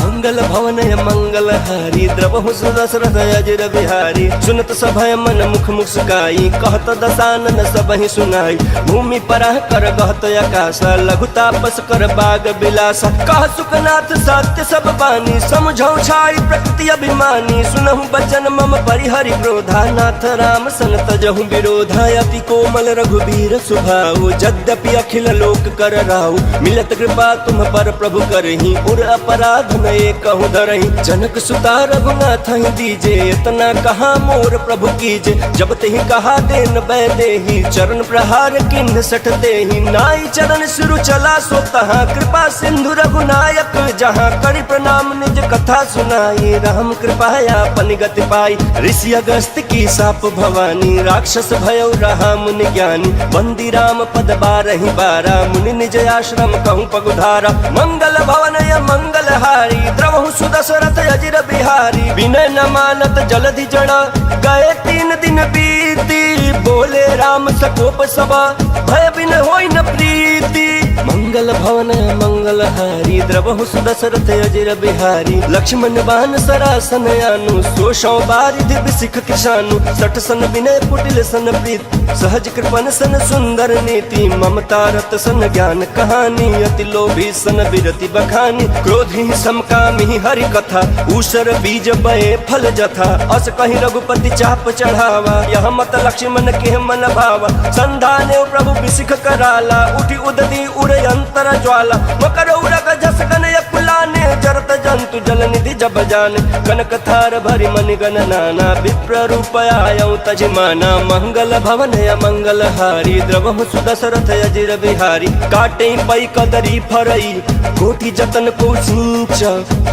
A: मंगल भवन मंगल हारी, द्रवहु सुदशरथ अजिर बिहारी। सुनत सभय मन मुख मुस्काई, कहत दसानन सबहि सुनाई। भूमि परह कर गहत आकाशा, लघु तापस कर बाग बिलासा। कह सुखनाथ सत्य सब बानी, समझौ छाई प्रकृति अभिमानी। सुनहु बचन मम परिहरि क्रोधा, नाथ राम सन तजहु विरोधा। अति कोमल रघुबीर सुभाऊ, यद्यपि अखिल लोक कर राऊ। मिलत कृपा तुम पर प्रभु करहि, उर अपराध नये कहूँ धरहि। जनक सुता रघुनाथ ही दीजे, इतना कहा मोर प्रभु कीजे। जब तेहि कहा देन बै देहि, चरण प्रहार किन्ह सठ देहि। नाई चरण सिरु चला सो तहाँ, कृपा सिंधु रघुनायक जहाँ। करि प्रणाम निज कथा सुनाई, राम कृपाया पन गति पाई। ऋषि अगस्त की साप भवानी, राक्षस भयो रहा मुनि ज्ञानी। बंदी राम पद 12 मुनि निज आश्रम कहूँ पगुधारा। मंगल भवन मंगल हारी, द्रवहु सुदशरथ अजिर बिहारी। विनय न मानत जलधि जड़ा, गए 3 दिन बीती। बोले राम सकोप सभा, भय बिन होई न प्रीति। मंगल भवन मंगल हारी, द्रवहु सुदशरथ अजिर बिहारी। लक्ष्मण बान सरासन आनु, सोशौ बारिधि बिसिख किसानु। सठ सन विनय कुटिल सन प्रीत, सहज कृपन सन सुंदर नीति। ममता रत सन ज्ञान कहानी, अति लोभी सन बिरति बखानी। क्रोधी समकामी हरि कथा, ऊसर बीज बये फल जथा। अस कहीं रघुपति चाप चढ़ावा, यह मत लक्ष्मण के मन भावा। संधाने प्रभु बिसिख कराला, उठी उदती उड़े अंतर ज्वाला। मकर उरग जस गन पुलाने, जरत जंतु जल निधि जब जाने। कनक थार भरि मनि गण नाना, विप्र रूप आयौ तजिमाना। मंगल भवन मंगल हारी, द्रवहु सुदशरथ अजिर बिहारी। काटे पई कदरी फरई, कोटि जतन को सींच।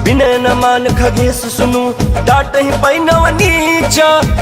A: विनय न मान खगेश सुनु, डाटहि पई नव नीच।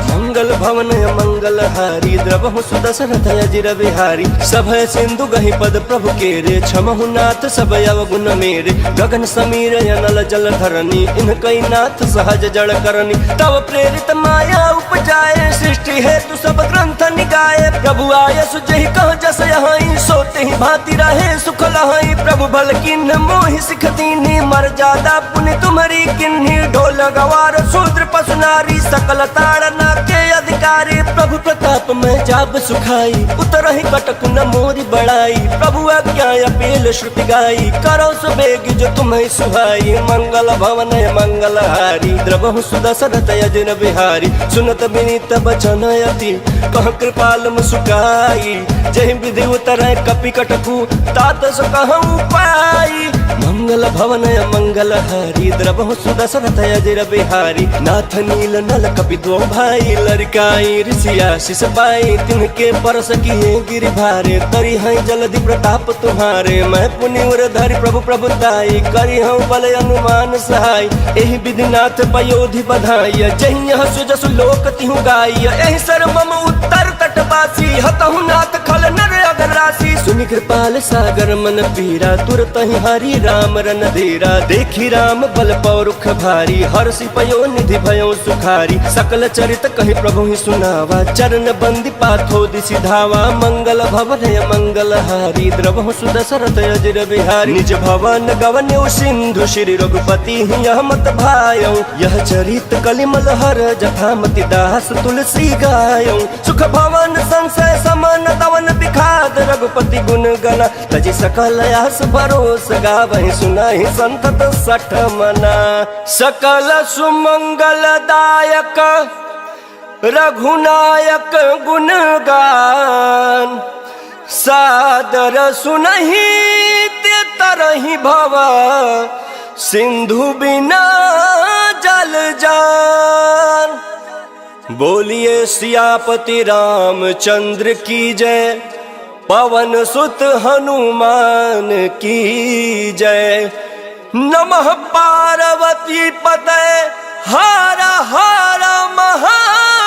A: मंगल भवन मंगल हारी, द्रवहु सुदशरथ अजिर बिहारी। सभय सिंधु गहि पद प्रभु केरे, क्षमहु नाथ सब अवगुण मेरे। गगन समीर अनल जल धरनी, इनकई नाथ सहज जड़ करनी। तव प्रेरित माया उपजाए, सृष्टि हेतु सब ग्रंथ निगाए। प्रभु आय सुजहि कह जस यहीं, सोते ही भांति रहे सुख लहई। प्रभु भल किन्ह मोहि सिख दीनी, मर्यादा पुनि तुम्हारी किन्ही। ढोल गवार शूद्र पशु नारी, सकल ताड़ना के अधिकारी। प्रभु प्रताप में जाब सुखाई, उतरहि कटक न मोरी बड़ाई। प्रभु आज्ञा अपील श्रुति गाई, करो सुबेग जो तुम्हें सुहाई। मंगल भवन मंगल हारी, द्रवहु सुदशरथ अजिर बिहारी। सुनत विनीत बचन अति, कह कृपाल मुस्काई। जहि विधि उतरै कपि कटकु, तात सो कहूँ पाई। मंगल भवन मंगल हारी, द्रवहु सुदशरथ अजिर बिहारी। नाथ नील नल कपि दो भाई, लड़काई ऋषिया शिष पाई। तिनके परस किए गिरि भारे, तरी हैं जलधि प्रताप तुम्हारे। मैं पुनि उर धरि प्रभु प्रभुताई, करी हूँ बल अनुमान सहाय। एहि विधि नाथ पयोधि बधाई, जहि यह सुजसु लोक तिहु गाई। एहि सर मम उत्तर तटवासी, हतहु नाथ खल नर अगर राशि। सुनि कृपाल सागर मन पीरा, तुरत ही हरि राम रन धीरा। देखी राम बल पौरुख भारी, हर्षि पयो निधि भयो सुखारी। सकल चरित कहि प्रभु ही सुनावा, चरण बंदी पाथो दिसि धावा। मंगल भवन मंगल हारी, द्रवहु सुदशरथ अजिर बिहारी। निज भवन गवन्यो सिंधु, श्री रघुपति यह मत भायौ। यह चरित कलिमल हर, जटामति दास तुलसी गायौ। सुख भवन संशय समान, दवन बिखाद रघुपति गुण गना। तजि सकल आस भरोस, गावहि सुनाहि संतत सठ मना। सकल सुमंगलदायक रघुनायक गुणगान, सादर सुनहि ते तरहि भव। सिंधु बिना जल जान। बोलिए सियापति रामचंद्र की जय, पवन सुत हनुमान की जय। नमः पार्वती पतये हर हर महादेव।